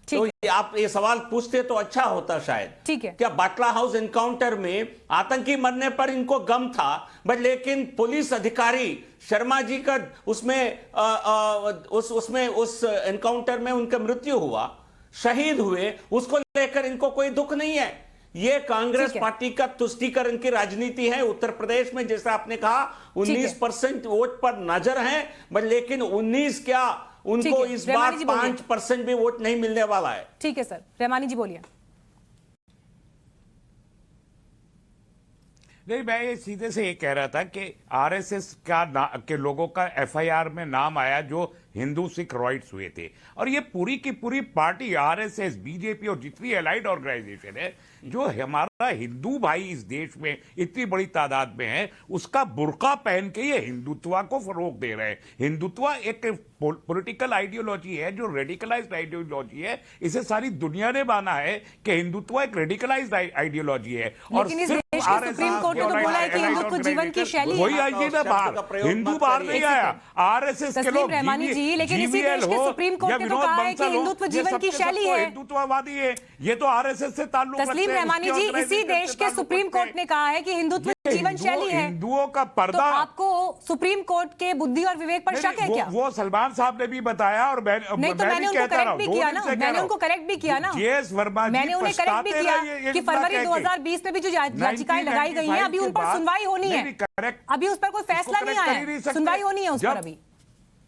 तो आप ये सवाल पूछते तो अच्छा होता शायद।
ठीक है।
क्या बाटला हाउस एनकाउंटर में आतंकी मरने पर इनको गम था, बट लेकिन पुलिस अधिकारी शर्मा जी का उस एनकाउंटर में उनका मृत्यु हुआ, शहीद हुए, उसको लेकर इनको कोई दुख नहीं है। ये कांग्रेस पार्टी का तुष्टीकरण की राजनीति है। उत्तर प्रदेश में जैसा आपने कहा 19% वोट पर नजर है, बट लेकिन 19 क्या, उनको इस बार 5% भी वोट नहीं मिलने वाला है।
ठीक है सर, रहमानी जी बोलिए।
नहीं, मैं ये सीधे से ये कह रहा था कि आरएसएस के लोगों का एफआईआर में नाम आया जो हिंदू सिख राइट्स हुए थे, और ये पूरी की पूरी पार्टी आरएसएस, बीजेपी और जितनी एलाइड ऑर्गेनाइजेशन है, जो हमारा हिंदू भाई इस देश में इतनी बड़ी तादाद में है, उसका बुर्का पहन के ये हिंदुत्व को फरोग दे रहे हैं। हिंदुत्व एक पॉलिटिकल आइडियोलॉजी है जो रेडिकलाइज्ड आइडियोलॉजी है। इसे सारी दुनिया ने माना है कि हिंदुत्व एक रेडिकलाइज्ड आइडियोलॉजी है। और
लेकिन इस देश के सुप्रीम कोर्ट ने तो बोला है कि हिंदुत्व जीवन की शैली है।
वही आइए ना बाहर, हिंदू बाहर नहीं आया, आरएसएस के लोग,
लेकिन इसी देश के सुप्रीम कोर्ट ने तो कहा है कि हिंदुत्व जीवन की शैली है,
हिंदुत्ववादी है। ये तो आरएसएस से ताल्लुक रखते हैं।
तस्लीम रहमानी जी, इसी देश के सुप्रीम कोर्ट ने कहा है कि हिंदुत्व जीवन शैली है।
हिंदुओं का पर्दा,
तो आपको सुप्रीम कोर्ट के बुद्धि और विवेक पर शक है क्या?
वो सलमान साहब ने भी बताया और
नहीं, तो मैंने उनको करेक्ट भी किया ना, मैंने उनको करेक्ट भी किया ना,
जेएस वर्मा जी,
मैंने उन्हें करेक्ट भी किया कि फरवरी 2020 में भी जो याचिकाएं लगाई गई हैं, अभी उन पर सुनवाई होनी है, अभी उस पर कोई फैसला नहीं आया, सुनवाई होनी है उस पर अभी।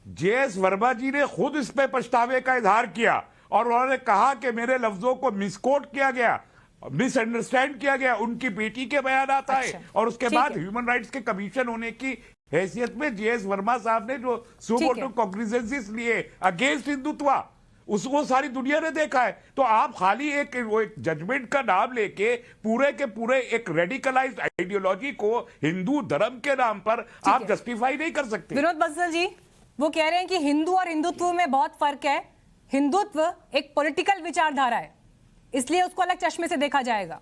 जेएस वर्मा जी ने खुद इस पे पछतावे का इजहार किया और उन्होंने कहा कि मेरे लफ्जों को मिसकोट किया गया। मिसअंडरस्टैंड किया गया, उनकी बेटी के बयान आता
अच्छा,
है और उसके
ठीक
बाद
है।
ह्यूमन राइट्स के कमीशन होने की हैसियत में जीएस वर्मा साहब ने जो सुमोटो कॉग्निजेंसिस लिए अगेंस्ट हिंदुत्व, उसको सारी दुनिया ने देखा है। तो आप खाली एक जजमेंट का नाम लेके पूरे के पूरे एक रेडिकलाइज्ड आइडियोलॉजी को हिंदू धर्म के नाम पर आप जस्टिफाई नहीं कर सकते।
विनोद बंसल जी वो कह रहे हैं कि हिंदू और हिंदुत्व में बहुत फर्क है, हिंदुत्व एक पॉलिटिकल विचारधारा है, इसलिए उसको अलग चश्मे से देखा जाएगा।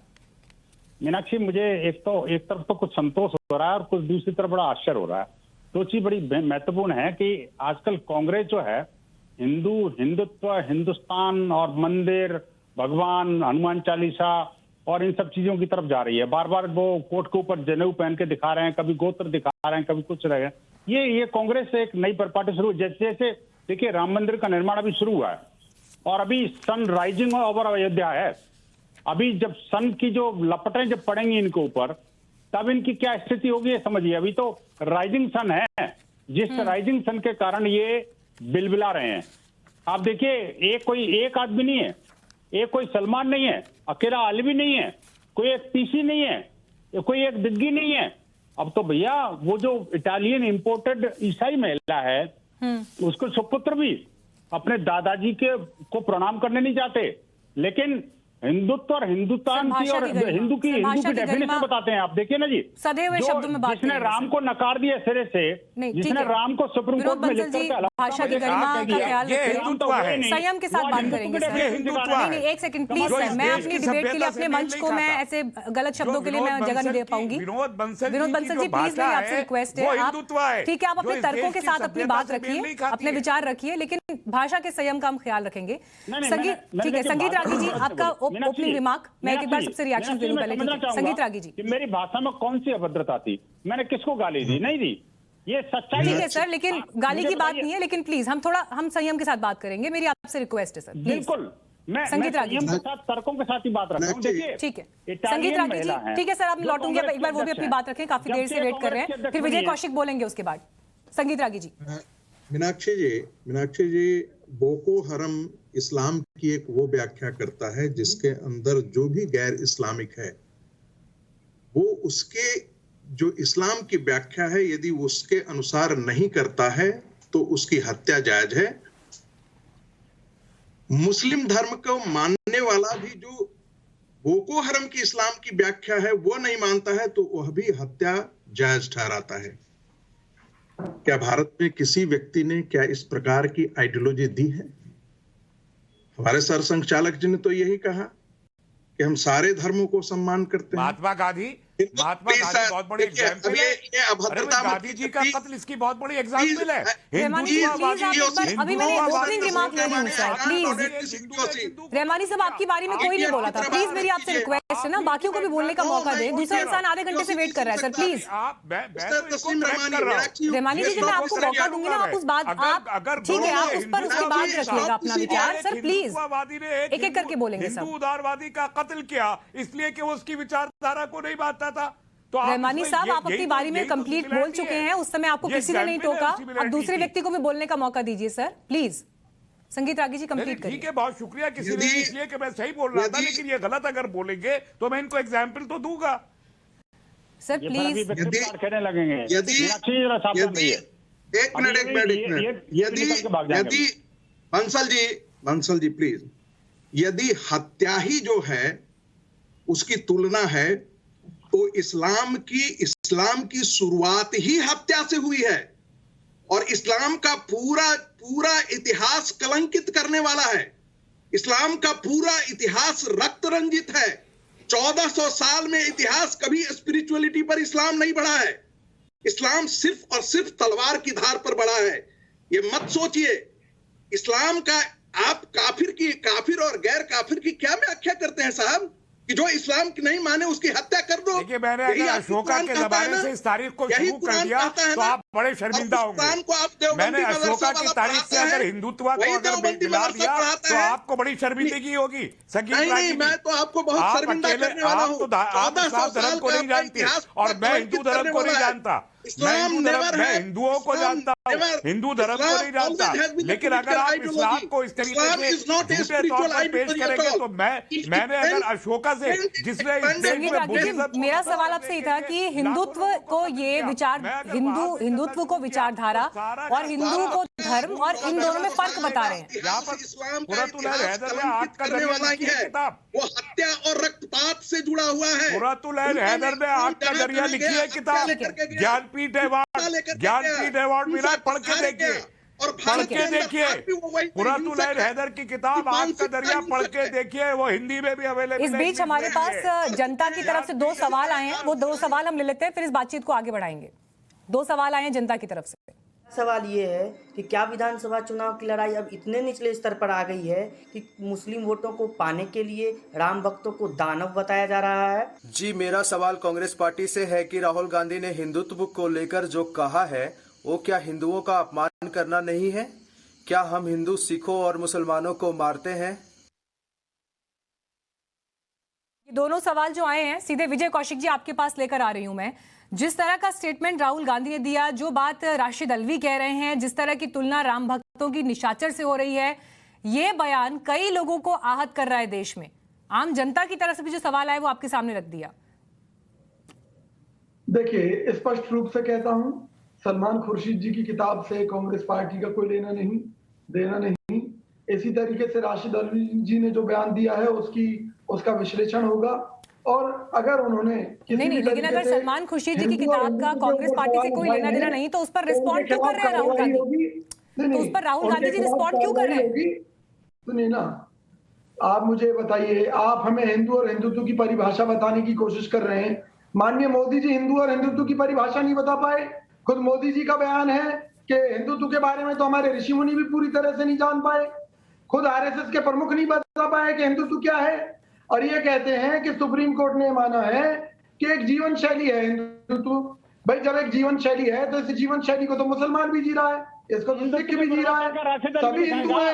मीनाक्षी, मुझे एक तरफ तो कुछ संतोष हो रहा है और कुछ दूसरी तरफ बड़ा आश्चर्य हो रहा है। दो चीज बड़ी महत्वपूर्ण है कि आजकल कांग्रेस जो है हिंदू, हिंदुत्व, हिंदुस्तान और मंदिर, भगवान, हनुमान चालीसा और इन सब चीजों की तरफ जा रही है। बार बार वो कोट के ऊपर जनेऊ पहन के दिखा रहे हैं, कभी गोत्र दिखा रहे हैं, कभी कुछ रहे हैं। ये कांग्रेस से एक नई पार्टी शुरू, जैसे देखिए राम मंदिर का निर्माण अभी शुरू हुआ है और अभी सन राइजिंग ओवर अयोध्या है। अभी जब सन की जो लपटें जब पड़ेंगी इनके ऊपर, तब इनकी क्या स्थिति होगी ये समझिए। अभी तो राइजिंग सन है, जिस राइजिंग सन के कारण ये बिलबिला रहे हैं। आप देखिए, एक आदमी नहीं है, एक कोई सलमान नहीं है, अकेला आलवी नहीं है, कोई एक पीसी नहीं है, कोई एक दिग्गी नहीं है। अब तो भैया वो जो इटालियन इंपोर्टेड ईसाई महिला है, उसके सुपुत्र भी अपने दादाजी को प्रणाम करने नहीं जाते, लेकिन हिंदुत्व और हिंदुस्तान की और हिंदू की डेफिनेशन बताते हैं। आप देखिए ना जी,
सदैव शब्दों में बात
जिसने राम को नकार दिया सिरे से, जिसने राम को सुप्रीम कोर्ट में लिख करके
भाषा की गरिमा का ख्याल रखिए, संयम के साथ बात करेंगे सर। नहीं, एक सेकंड प्लीज सर, मैं अपनी डिबेट के लिए अपने मंच को मैं ऐसे गलत शब्दों के लिए मैं जगह नहीं दे पाऊंगी। विनोद बंसल जी प्लीज, मेरी आपसे रिक्वेस्ट है, ठीक है आप अपने तर्कों के साथ अपनी बात रखिए, अपने विचार रखिए, लेकिन भाषा के संयम का हम ख्याल रखेंगे। संगीत, ठीक है, संगीत रागी जी आपका ओपनिंग रिमार्क, मैं एक बार सबसे रिएक्शन ले लूं पहले। संगीत रागी जी,
मेरी भाषा में कौन सी अभद्रता थी? मैंने किसको गाली दी? नहीं दी, ये सच्चाई
ठीक है सर, लेकिन गाली की बात नहीं है, लेकिन प्लीज हम संयम के साथ बात करेंगे, मेरी आपसे रिक्वेस्ट है सर प्लीज।
बिल्कुल, मैं
संगीत रागी
संयम के साथ तर्कों के साथ ही बात रख रहा हूं। देखिए,
ठीक है संगीत रागी जी, ठीक है सर, आप लौटूंगे, एक बार वो भी अपनी बात रखें, काफी देर से वेट कर रहे हैं, फिर विजय कौशिक बोलेंगे उसके बाद। संगीत रागी जी।
मीनाक्षी जी, बोको हरम इस्लाम की एक वो व्याख्या करता है जिसके अंदर जो भी गैर इस्लामिक है वो उसके जो इस्लाम की व्याख्या है यदि उसके अनुसार नहीं करता है तो उसकी हत्या जायज है। मुस्लिम धर्म को मानने वाला भी जो बोको हरम की इस्लाम की व्याख्या है वो नहीं मानता है तो वह भी हत्या जायज ठहराता है। क्या भारत में किसी व्यक्ति ने क्या इस प्रकार की आइडियोलॉजी दी है? हमारे सरसंघचालक जी ने तो यही कहा कि हम सारे धर्मों को सम्मान करते हैं।
महात्मा गांधी बहुत बड़े एग्जाम्पल है। अरे गांधी जी का कत्ल इसकी बहुत बड़ी एग्जाम्पल है।
अभी मैंने ओपनिंग रिमार्क ले रही हूँ सर, प्लीज। रहमानी साहब आपकी बारी में कोई नहीं बोला था, प्लीज मेरी आपसे रिक्वेस्ट है ना, बाकियों को भी बोलने का मौका दें। दूसरा इंसान आधे घंटे से वेट कर रहा है सर, प्लीज। रहमानी जी, जब मैं आपको मौका दूंगी ना, आप उस बात आप ठीक है, आप उस पर उसके बाद रखिएगा अपना विचार सर, प्लीज। एक एक करके बोलेंगे सब।
हिंदू उदारवादी का कत्ल किया इसलिए कि वो उसकी विचारधारा को नहीं मानता था। तो
रहमानी साहब, आप अपनी बारी में कंप्लीट बोल चुके हैं, उस समय आपको किसी ने नहीं टोका, अब दूसरे व्यक्ति को भी बोलने का मौका दीजिए सर, प्लीज। संगीत रागी जी कंप्लीट करिए।
ठीक है, बहुत शुक्रिया किसी ने, इसलिए कि मैं सही बोल रहा था, लेकिन ये गलत अगर बोलेंगे तो मैं इनको एग्जाम्पल तो दूंगा
सर, प्लीज।
कहने लगेंगे
यदि बंसल जी प्लीज, यदि हत्या ही जो है उसकी तुलना है तो इस्लाम की शुरुआत ही हत्या से हुई है और इस्लाम का पूरा इतिहास कलंकित करने वाला है। इस्लाम का पूरा इतिहास रक्त रंजित है। 1400 साल में इतिहास कभी स्पिरिचुअलिटी पर इस्लाम नहीं बढ़ा है। इस्लाम सिर्फ और सिर्फ तलवार की धार पर बढ़ा है। ये मत सोचिए। इस्लाम का आप काफिर और गैर काफिर की क्या व्याख्या करते हैं साहब? कि जो इस्लाम की नहीं माने उसकी हत्या कर दो।
देखिए, मैंने अगर अशोका के जमाने से इस तारीख को शुरू कर दिया तो आप बड़े शर्मिंदा होंगे। मैंने अशोका की तारीख से अगर हिंदुत्व को अगर मिला दिया तो आपको बड़ी शर्मिंदगी होगी।
नहीं, मैं तो आपको बहुत शर्मिंदा करने वाला हूं।
आप इस्लाम धर्म को नहीं जानते और मैं हिंदू धर्म को नहीं जानता। मैं हिंदुओं को जानता हूँ, हिंदू धर्म को नहीं जानता, लेकिन अगर आप इस्लाम को इस तरीके से झूठे तौर पर पेश करेंगे तो मैंने अगर अशोका से जिसने इस देश में बुद्धिज्म,
मेरा सवाल आपसे ये था कि हिंदुत्व को ये विचार हिंदुत्व को विचारधारा और हिंदू को धर्म और इन दोनों में फर्क बता रहे हैं।
यहाँ पर कुरातुल हैदर ने आग का दरिया लिखी है किताब,
वो हत्या और रक्तपात से जुड़ा हुआ है।
कुरातुल हैदर ने आग का दरिया लिखी है किताब, ज्ञानपीठ अवार्ड मिला, पढ़ के देखिए, पढ़ के देखिए कुरातुल हैदर की किताब आग का दरिया, पढ़ के देखिए, वो हिंदी में भी अवेलेबल है।
इस बीच हमारे पास जनता की तरफ से 2 सवाल आए हैं, वो 2 सवाल हम ले लेते हैं, फिर इस बातचीत को आगे बढ़ाएंगे। 2 सवाल आए हैं जनता की तरफ से।
सवाल ये है कि क्या विधानसभा चुनाव की लड़ाई अब इतने निचले स्तर पर आ गई है कि मुस्लिम वोटों को पाने के लिए राम भक्तों को दानव बताया जा रहा है?
जी, मेरा सवाल कांग्रेस पार्टी से है कि राहुल गांधी ने हिंदुत्व को लेकर जो कहा है वो क्या हिंदुओं का अपमान करना नहीं है? क्या हम हिंदू सिखों और मुसलमानों को मारते हैं?
ये दोनों सवाल जो आए हैं सीधे विजय कौशिक जी आपके पास लेकर आ रही हूं मैं। जिस तरह का स्टेटमेंट राहुल गांधी ने दिया, जो बात राशिद अल्वी कह रहे हैं, जिस तरह की तुलना राम भक्तों की निशाचर से हो रही है, ये बयान कई लोगों को आहत कर रहा है देश में। आम जनता की तरफ से भी जो सवाल आए वो आपके सामने रख दिया।
देखिए, स्पष्ट रूप से कहता हूं, सलमान खुर्शीद जी की किताब से कांग्रेस पार्टी का कोई लेना नहीं देना नहीं। इसी तरीके से राशिद अल्वी जी ने जो बयान दिया है उसका विश्लेषण होगा। और अगर उन्होंने
नहीं, लेकिन अगर सलमान खुर्शीद जी की किताब का कांग्रेस पार्टी से कोई लेना देना नहीं तो उस पर रिस्पॉन्ड क्यों कर रहे हैं राहुल गांधी? तो उस पर राहुल गांधी जी रिस्पॉन्ड क्यों कर रहे हैं?
सुनिए ना, आप मुझे बताइए, आप हमें हिंदू और हिंदुत्व की परिभाषा बताने की कोशिश कर रहे हैं। माननीय मोदी जी हिंदू और हिंदुत्व की परिभाषा नहीं बता पाए। खुद मोदी जी का बयान है कि हिंदुत्व के बारे में तो हमारे ऋषि मुनि भी पूरी तरह से नहीं जान पाए। खुद आरएसएस के प्रमुख नहीं बता पाए कि हिंदुत्व क्या है। और ये कहते हैं कि सुप्रीम कोर्ट ने माना है कि एक जीवन शैली है हिंदुत्व। भाई, जब एक जीवन शैली है तो इस जीवन शैली को तो मुसलमान भी जी रहा है, इसको तो सिख भी जी रहा है, सभी हिंदू है।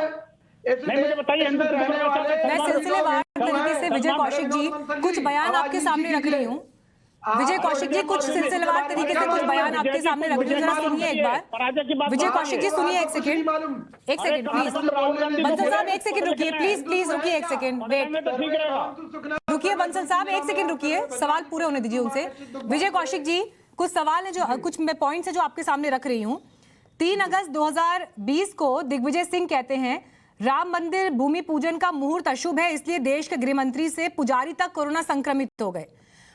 मैं सिलसिलेवार तरीके से विजय कौशिक जी कुछ बयान आपके सामने रख रही हूँ। विजय कौशिक जी कुछ सिलसिलेवार तरीके से कुछ बयान आपके सामने रख रही हूँ, जरा सुनिए एक बार। विजय कौशिक जी सुनिए, एक सेकंड प्लीज। बंसल साहब एक सेकंड रुकिए, प्लीज रुकिए, एक सेकंड वेट, रुकिए बंसल साहब, एक सेकंड रुकिए, सवाल पूरे होने दीजिए उनसे। विजय कौशिक जी, कुछ सवाल है जो कुछ पॉइंट्स है जो आपके सामने रख रही हूँ। 3 अगस्त 2020 को दिग्विजय सिंह कहते हैं राम मंदिर भूमि पूजन का मुहूर्त अशुभ है, इसलिए देश के गृह मंत्री से पुजारी तक कोरोना संक्रमित हो गए।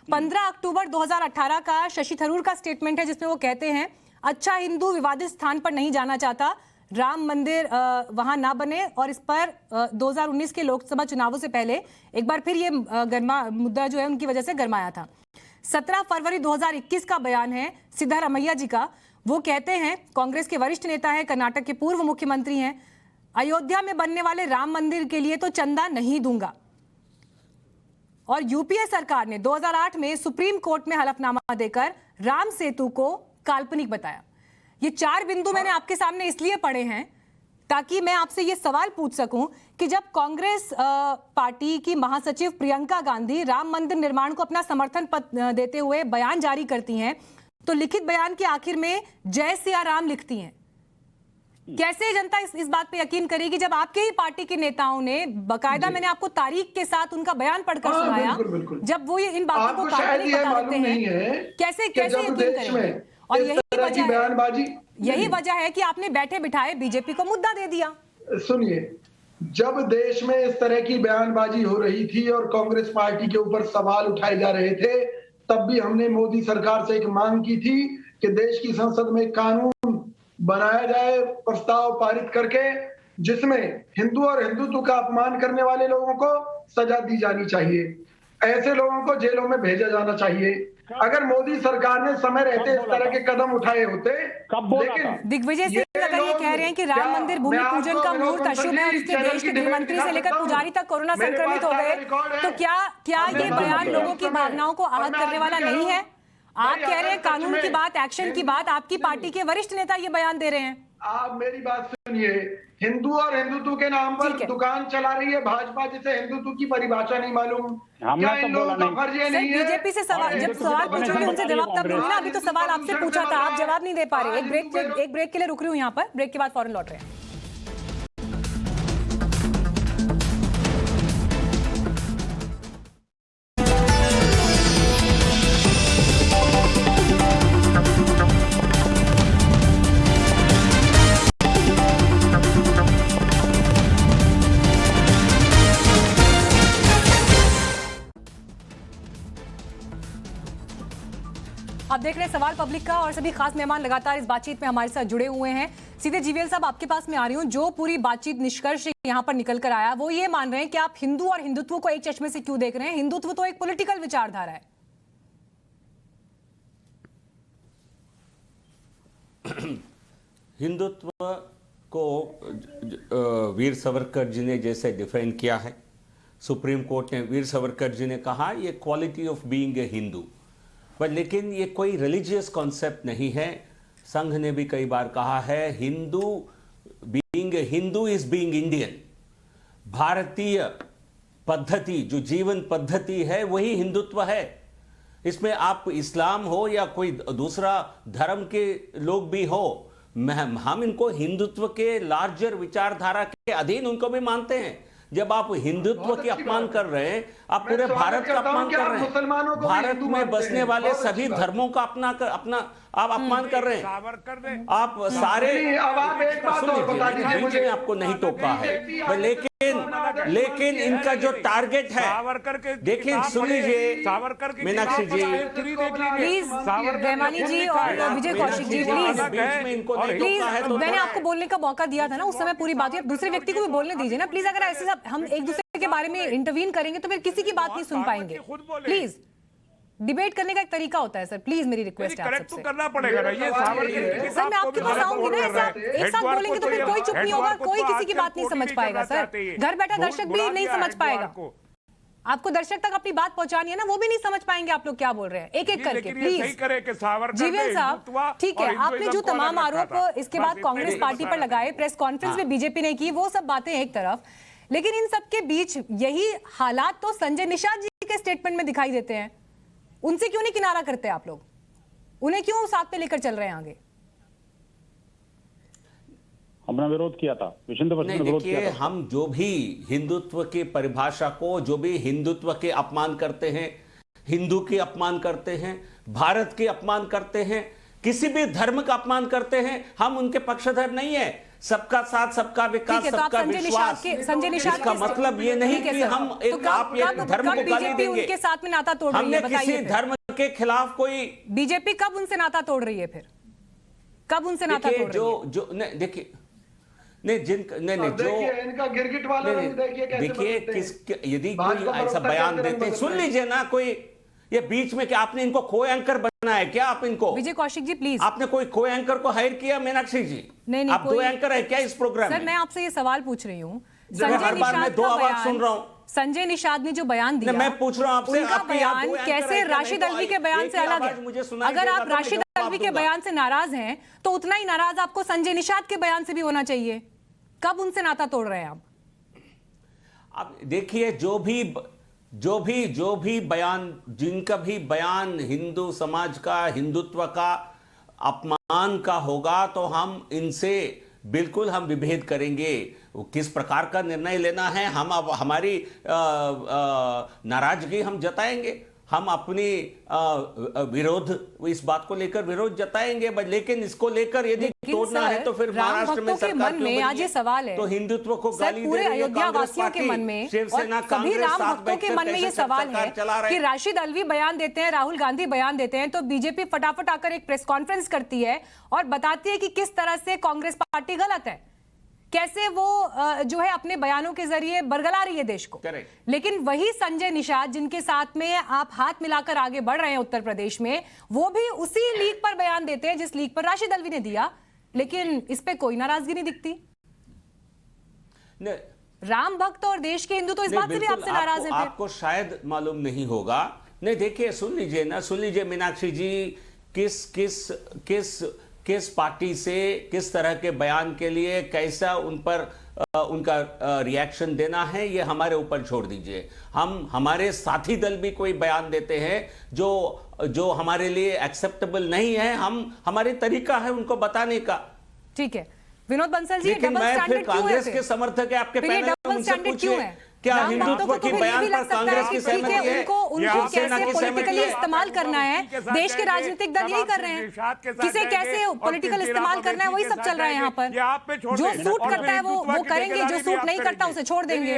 15 अक्टूबर 2018 का शशि थरूर का स्टेटमेंट है जिसमें वो कहते हैं अच्छा हिंदू विवादित स्थान पर नहीं जाना चाहता, राम मंदिर वहां ना बने। और इस पर 2019 के लोकसभा चुनावों से पहले एक बार फिर ये मुद्दा जो है उनकी वजह से गरमाया था। 17 फरवरी 2021 का बयान है सिद्धारमैया जी का, वो कहते हैं, कांग्रेस के वरिष्ठ नेता है, कर्नाटक के पूर्व मुख्यमंत्री हैं, अयोध्या में बनने वाले राम मंदिर के लिए तो चंदा नहीं दूंगा। और यूपीए सरकार ने 2008 में सुप्रीम कोर्ट में हलफनामा देकर राम सेतु को काल्पनिक बताया। ये 4 बिंदु मैंने आपके सामने इसलिए पढ़े हैं ताकि मैं आपसे ये सवाल पूछ सकूं कि जब कांग्रेस पार्टी की महासचिव प्रियंका गांधी राम मंदिर निर्माण को अपना समर्थन पत्र देते हुए बयान जारी करती हैं तो लिखित बयान के आखिर में जय सिया राम लिखती हैं। कैसे जनता इस बात पे यकीन करेगी जब आपके ही पार्टी के नेताओं ने बकायदा, मैंने आपको तारीख के साथ उनका बयान पढ़कर सुनाया, जब वो ये इन बातों को काल्पनिक बता देते हैं, कैसे यकीन करेंगे? और यही वजह है कि आपने बैठे बिठाए बीजेपी को मुद्दा दे दिया।
सुनिए, जब देश में इस तरह की बयानबाजी हो रही थी और कांग्रेस पार्टी के ऊपर सवाल उठाए जा रहे थे, तब भी हमने मोदी सरकार से एक मांग की थी कि देश की संसद में कानून बनाया जाए, प्रस्ताव पारित करके, जिसमें हिंदू और हिंदुत्व का अपमान करने वाले लोगों को सजा दी जानी चाहिए, ऐसे लोगों को जेलों में भेजा जाना चाहिए। अगर मोदी सरकार ने समय रहते इस तरह के कदम उठाए होते, लेकिन
दिग्विजय सिंह अगर ये कह रहे हैं कि राम मंदिर भूमि पूजन का मुहूर्त अशुभ है और इसके देश के गृह मंत्री से लेकर पुजारी तक कोरोना संक्रमित हो गए, तो क्या ये बयान लोगों की भावनाओं को आहत करने वाला नहीं है? आप कह रहे हैं कानून की बात, एक्शन की बात, आपकी पार्टी के वरिष्ठ नेता ये बयान दे रहे हैं।
आप मेरी बात सुनिए। हिंदू और हिंदुत्व के नाम पर
ठीक है।
दुकान चला रही है भाजपा, जिसे हिंदुत्व की परिभाषा नहीं मालूम।
हमने
क्या
तो
इन लोगों
बोला
का
नहीं।
फर्ज ये
सर
नहीं है?
बीजेपी से सवाल, जब सवाल पूछोगे उनसे जवाब तब दूंगी ना, अभी तो सवाल आपसे पूछा था, आप जवाब नहीं दे पा रहे। एक ब्रेक के लिए रुक रही हूँ यहाँ पर, ब्रेक के बाद फौरन लौट रहे हैं। आप देख रहे हैं सवाल पब्लिक का और सभी खास मेहमान लगातार इस बातचीत में हमारे साथ जुड़े हुए हैं। सीधे जीवीएल साहब आपके पास में आ रही हूं। जो पूरी बातचीत निष्कर्ष यहां पर निकल कर आया वो ये मान रहे हैं कि आप हिंदू और हिंदुत्व को एक चश्मे से क्यों देख रहे हैं? हिंदुत्व तो एक पॉलिटिकल विचारधारा है।
हिंदुत्व को वीर सावरकर जी ने जैसे डिफाइन किया है, सुप्रीम कोर्ट ने, वीर सावरकर जी ने कहा ये quality of being a Hindu, पर लेकिन ये कोई रिलीजियस कॉन्सेप्ट नहीं है। संघ ने भी कई बार कहा है Hindu being a Hindu is being Indian. भारतीय पद्धति जो जीवन पद्धति है वही हिंदुत्व है। इसमें आप इस्लाम हो या कोई दूसरा धर्म के लोग भी हो, हम इनको हिंदुत्व के लार्जर विचारधारा के अधीन उनको भी मानते हैं। जब आप हिंदुत्व की अपमान कर रहे हैं, आप पूरे भारत का अपमान कर रहे हैं। भारत में बसने वाले सभी धर्मों का अपना आप अपमान कर रहे हैं। आप सारे, सुनिए, आपको नहीं टोका है, लेकिन इनका जो टारगेट है, देखिए, सुन लीजिए मीनाक्षी जी,
प्लीज रहमानी जी और विजय कौशिक जी, प्लीज मैंने आपको बोलने का मौका दिया था ना उस समय, पूरी बात। दूसरे व्यक्ति को भी बोलने दीजिए ना प्लीज। अगर ऐसे हम एक दूसरे के बारे में इंटरवीन करेंगे तो फिर किसी की बात नहीं सुन पाएंगे। प्लीज, डिबेट करने का एक तरीका होता है सर, प्लीज मेरी रिक्वेस्ट है आपसे।
तो करना पड़ेगा ना ये
सर, मैं आपके पास आऊंगी ना, एक साथ बोलेंगे तो फिर कोई चुप नहीं होगा, कोई किसी की बात नहीं समझ पाएगा सर। घर बैठा दर्शक भी नहीं समझ पाएगा। आपको दर्शक तक अपनी बात पहुंचानी है ना, वो भी नहीं समझ पाएंगे आप लोग क्या बोल रहे हैं, एक एक करके। प्लीज जीवीएल साहब, ठीक है, आपने जो तमाम आरोप इसके बाद कांग्रेस पार्टी पर लगाए, प्रेस कॉन्फ्रेंस में बीजेपी ने की, वो सब बातें एक तरफ, लेकिन इन सबके बीच यही हालात तो संजय निषाद जी के स्टेटमेंट में दिखाई देते हैं। उनसे क्यों नहीं किनारा करते आप लोग? उन्हें क्यों साथ पे लेकर चल रहे हैं आगे?
हमने विरोध किया था, विश्व विरोध किया था।
हम जो भी हिंदुत्व की परिभाषा को, जो भी हिंदुत्व के अपमान करते हैं, हिंदू के अपमान करते हैं, भारत के अपमान करते हैं, किसी भी धर्म का अपमान करते हैं, हम उनके पक्षधर नहीं है। सबका साथ, सबका विकास, सबका विश्वास।
संजय निषाद
इसका मतलब ये नहीं कि हम आप ये धर्म को गाली देंगे।
उनके साथ में नाता तोड़ रही है,
हमने किसी धर्म के खिलाफ कोई,
बीजेपी कब उनसे नाता तोड़ रही है? फिर कब उनसे नाता तोड़ रही है?
जो नहीं, देखिए, नहीं जो
इनका गिरगिट वाला
देखिए, यदि कोई ऐसा बयान देते हैं, सुन लीजिए ना, कोई ये बीच में क्या आपने इनको खो एंकर बनाया क्या? आप इनको,
विजय कौशिक जी प्लीज,
आपने कोई खो एंकर को हायर किया? मीनाक्षी जी,
नहीं,
आप दो एंकर है क्या इस प्रोग्राम में?
सर मैं आपसे ये सवाल पूछ रही हूँ,
हर बार मैं दो आवाज सुन रहा हूँ।
संजय निषाद ने जो बयान दिया,
मैं पूछ रहा हूँ आपसे,
उनका बयान कैसे राशिद अल्वी के बयान से अलग है? अगर आप राशिद अल्वी के बयान से नाराज हैं तो उतना ही नाराज आपको संजय निषाद के बयान से भी होना चाहिए। कब उनसे नाता तोड़ रहे हैं आप?
अब देखिए, जो भी बयान, जिनका भी बयान हिंदू समाज का, हिंदुत्व का अपमान का होगा, तो हम इनसे बिल्कुल हम विभेद करेंगे। किस प्रकार का निर्णय लेना है, हम अब हमारी नाराजगी हम जताएंगे, हम अपनी विरोध, इस बात को लेकर विरोध जताएंगे, लेकिन इसको लेकर यदि तोड़ना है तो फिर महाराष्ट्र में सरकार
मन में आज ये सवाल है,
तो हिंदुत्व को गाली
पूरे अयोध्या वासियों के मन में,
शिवसेना,
सभी राम भक्तों के मन में ये सवाल है कि राशिद अल्वी बयान देते हैं, राहुल गांधी बयान देते हैं, तो बीजेपी फटाफट आकर एक प्रेस कॉन्फ्रेंस करती है और बताती है कि किस तरह से कांग्रेस पार्टी गलत है, कैसे वो जो है अपने बयानों के जरिए बरगला रही है देश को। लेकिन वही संजय निषाद जिनके साथ में आप हाथ मिलाकर आगे बढ़ रहे हैं उत्तर प्रदेश में, वो भी उसी लीग पर बयान देते हैं जिस लीग पर राशिद अल्वी ने दिया, लेकिन इस पे कोई नाराजगी नहीं दिखती। राम भक्त और देश के हिंदू तो इस बात से भी आपसे नाराज हैं।
आपको शायद मालूम नहीं होगा। नहीं, देखिए, सुन लीजिए मीनाक्षी जी, किस किस पार्टी से किस तरह के बयान के लिए कैसा उन पर उनका रिएक्शन देना है, ये हमारे ऊपर छोड़ दीजिए। हमारे साथी दल भी कोई बयान देते हैं जो हमारे लिए एक्सेप्टेबल नहीं है, हमारे तरीका है उनको बताने का।
ठीक है विनोद बंसल जी,
लेकिन मैं फिर कांग्रेस के समर्थक है आपके पैनल में, उनसे पूछिए क्या हिंदुत्व की बयान पर कांग्रेस की सहमति है?
उनको कैसे पॉलिटिकली इस्तेमाल करना है, देश के राजनीतिक दल यही कर रहे हैं, किसे कैसे पॉलिटिकल इस्तेमाल करना है वही सब चल रहा है यहाँ पर। जो सूट करता है वो करेंगे, जो सूट नहीं करता उसे छोड़ देंगे।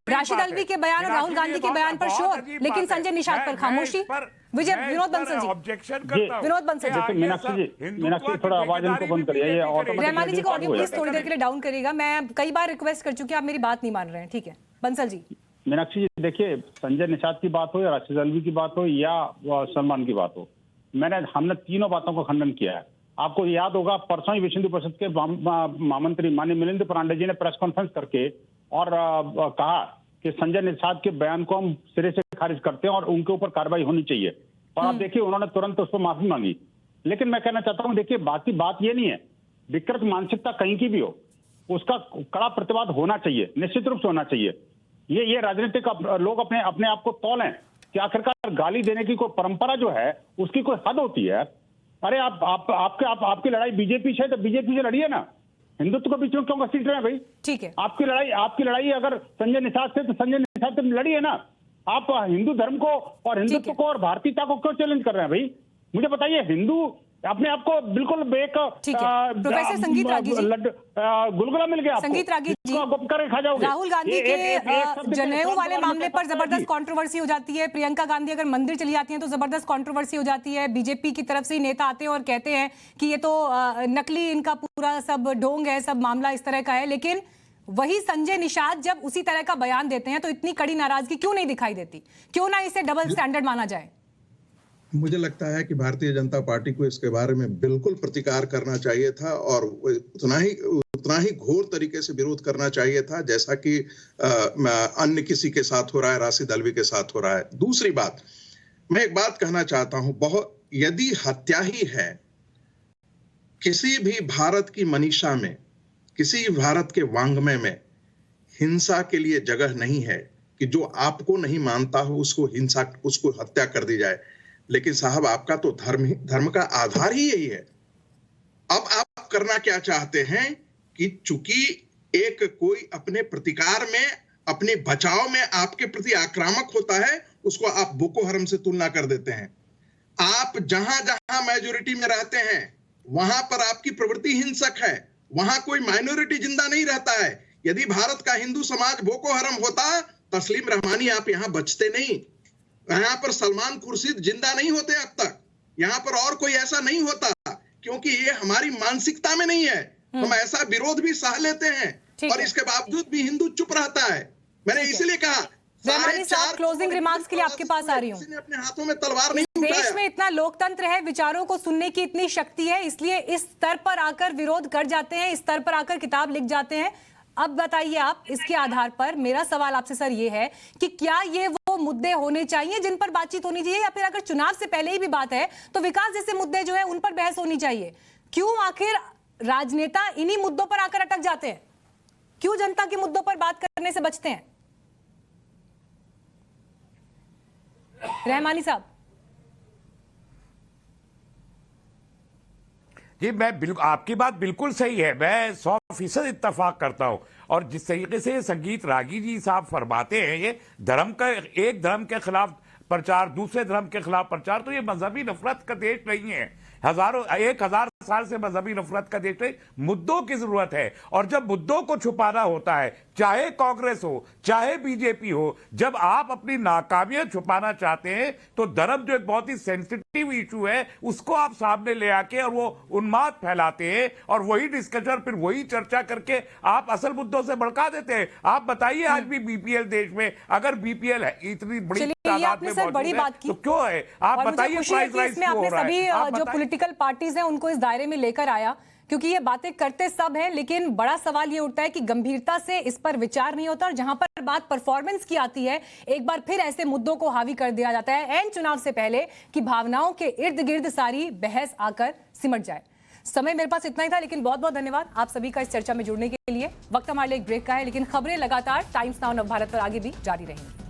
राशिद अल्वी के बयान और राहुल गांधी के बयान पर शोर, लेकिन संजय निषाद पर खामोशी। विनोद बंसल जी, विनोद बंसल जी,
मीनाक्षी थोड़ा आवाज इनको बंद करिए,
रहमानी जी को ऑडियो प्लीज थोड़ी देर के लिए डाउन करिएगा। मैं कई बार रिक्वेस्ट कर चुकी हूँ, आप मेरी बात नहीं मान रहे हैं। ठीक है बंसल जी।
मीनाक्षी जी देखिए, संजय निषाद की बात हो या राशिद अल्वी की बात हो या सलमान की बात हो, हमने तीनों बातों का खंडन किया है। आपको याद होगा परसों ही विश्व हिंदू परिषद के महामंत्री माननीय मिलिंद पांडे जी ने प्रेस कॉन्फ्रेंस करके और कहा कि संजय निषाद के बयान को हम सिरे से खारिज करते हैं और उनके ऊपर कार्रवाई होनी चाहिए। और आप देखिए उन्होंने तुरंत उस पर माफी मांगी। लेकिन मैं कहना चाहता हूं, देखिए बात ये नहीं है, विकृत मानसिकता कहीं की भी हो उसका कड़ा प्रतिवाद होना चाहिए, निश्चित रूप से होना चाहिए। ये राजनीतिक लोग अपने आप को तौलें कि आखिरकार गाली देने की कोई परंपरा जो है उसकी कोई हद होती है। अरे आपकी लड़ाई बीजेपी से तो बीजेपी से लड़िए ना, हिंदुत्व को बीच में क्यों घसीट रहे हैं भाई?
ठीक है,
आपकी लड़ाई अगर संजय निषाद से तो संजय निषाद से लड़िए ना। आप हिंदू धर्म को और हिंदुत्व को और भारतीयता को क्यों चैलेंज कर रहे हैं भाई? मुझे बताइए, हिंदू अपने आप को बिल्कुल एक
प्रोफेसर संगीत रागी जी,
गुलगुला मिल गया।
संगीत रागी जी,
गुप्त करके खा जाओगे।
राहुल गांधी के जनेऊ वाले मामले पर जबरदस्त कंट्रोवर्सी हो जाती है। प्रियंका गांधी अगर मंदिर चली जाती हैं तो जबरदस्त कंट्रोवर्सी हो जाती है। बीजेपी की तरफ से ही नेता आते हैं और कहते हैं कि ये तो नकली, इनका पूरा सब ढोंग है, सब मामला इस तरह का है। लेकिन वही संजय निषाद जब उसी तरह का बयान देते हैं तो इतनी कड़ी नाराजगी क्यों नहीं दिखाई देती? क्यों ना इसे डबल स्टैंडर्ड माना जाए?
मुझे लगता है कि भारतीय जनता पार्टी को इसके बारे में बिल्कुल प्रतिकार करना चाहिए था और उतना ही घोर तरीके से विरोध करना चाहिए था जैसा कि अन्य किसी के साथ हो रहा है, राशिद अल्वी के साथ हो रहा है। दूसरी बात, मैं एक बात कहना चाहता हूं, यदि हत्या ही है, किसी भी भारत की मनीषा में, किसी भारत के वांग्मय में हिंसा के लिए जगह नहीं है कि जो आपको नहीं मानता हो उसको हत्या कर दी जाए। लेकिन साहब, आपका तो धर्म का आधार ही यही है। अब आप करना क्या चाहते हैं कि चूंकि कोई अपने प्रतिकार में, अपने बचाव में आपके प्रति आक्रामक होता है, उसको आप बोको हरम से तुलना कर देते हैं। आप जहां जहां मेजॉरिटी में रहते हैं वहां पर आपकी प्रवृत्ति हिंसक है, वहां कोई माइनॉरिटी जिंदा नहीं रहता है। यदि भारत का हिंदू समाज बोको हरम होता, तस्लीम रहमानी आप यहां बचते नहीं, यहां पर सलमान खुर्शीद जिंदा नहीं होते अब तक, यहां पर और कोई ऐसा नहीं होता, क्योंकि ये हमारी मानसिकता में नहीं है। हम ऐसा विरोध भी सह लेते हैं और इसके बावजूद भी हिंदू चुप रहता है। मैंने इसलिए कहा,
क्लोजिंग रिमार्क्स के लिए आपके पास आ रही हूँ।
अपने हाथों में तलवार नहीं उठाया।
देश में इतना लोकतंत्र है, विचारों को सुनने की इतनी शक्ति है, इसलिए इस स्तर पर आकर विरोध कर जाते हैं, इस स्तर पर आकर किताब लिख जाते हैं। अब बताइए आप, इसके आधार पर मेरा सवाल आपसे सर ये है कि क्या ये वो मुद्दे होने चाहिए जिन पर बातचीत होनी चाहिए, या फिर अगर चुनाव से पहले ही भी बात है तो विकास जैसे मुद्दे जो है उन पर बहस होनी चाहिए? क्यों आखिर राजनेता इन्हीं मुद्दों पर आकर अटक जाते हैं? क्यों जनता के मुद्दों पर बात करने से बचते हैं? रहमानी साहब
जी, आपकी बात बिल्कुल सही है, मैं 100% इत्तेफाक करता हूं। और जिस तरीके से संगीत रागी जी साहब फरमाते हैं, ये एक धर्म के खिलाफ प्रचार, दूसरे धर्म के खिलाफ प्रचार, तो ये मजहबी नफरत का देश नहीं है। 1000 साल से मजहबी नफरत का देश है। मुद्दों की जरूरत है, और जब मुद्दों को छुपाना होता है, चाहे कांग्रेस हो चाहे बीजेपी हो, जब आप अपनी नाकामियां छुपाना चाहते हैं तो धर्म जो एक बहुत ही सेंसिटिव इशू है उसको आप सामने ले आके और वो उन्माद फैलाते हैं, और वही डिस्कशन, फिर वही चर्चा करके आप असल मुद्दों से भड़का देते हैं। आप बताइए, आज भी बीपीएल देश में, अगर बीपीएल है इतनी बड़ी तादाद में मौजूद है तो क्यों है? आप बताइए प्राइस राइज क्यों हो रहा है?
सभी जो पॉलिटिकल पार्टीज हैं उनको इस दायरे में लेकर आया, क्योंकि ये बातें करते सब हैं, लेकिन बड़ा सवाल ये उठता है कि गंभीरता से इस पर विचार नहीं होता, और जहां पर बात परफॉर्मेंस की आती है, एक बार फिर ऐसे मुद्दों को हावी कर दिया जाता है एन चुनाव से पहले कि भावनाओं के इर्द गिर्द सारी बहस आकर सिमट जाए। समय मेरे पास इतना ही था, लेकिन बहुत बहुत धन्यवाद आप सभी का इस चर्चा में जुड़ने के लिए। वक्त हमारे लिए एक ब्रेक का है, लेकिन खबरें लगातार टाइम्स नाउ नवभारत पर आगे भी जारी रहेंगी।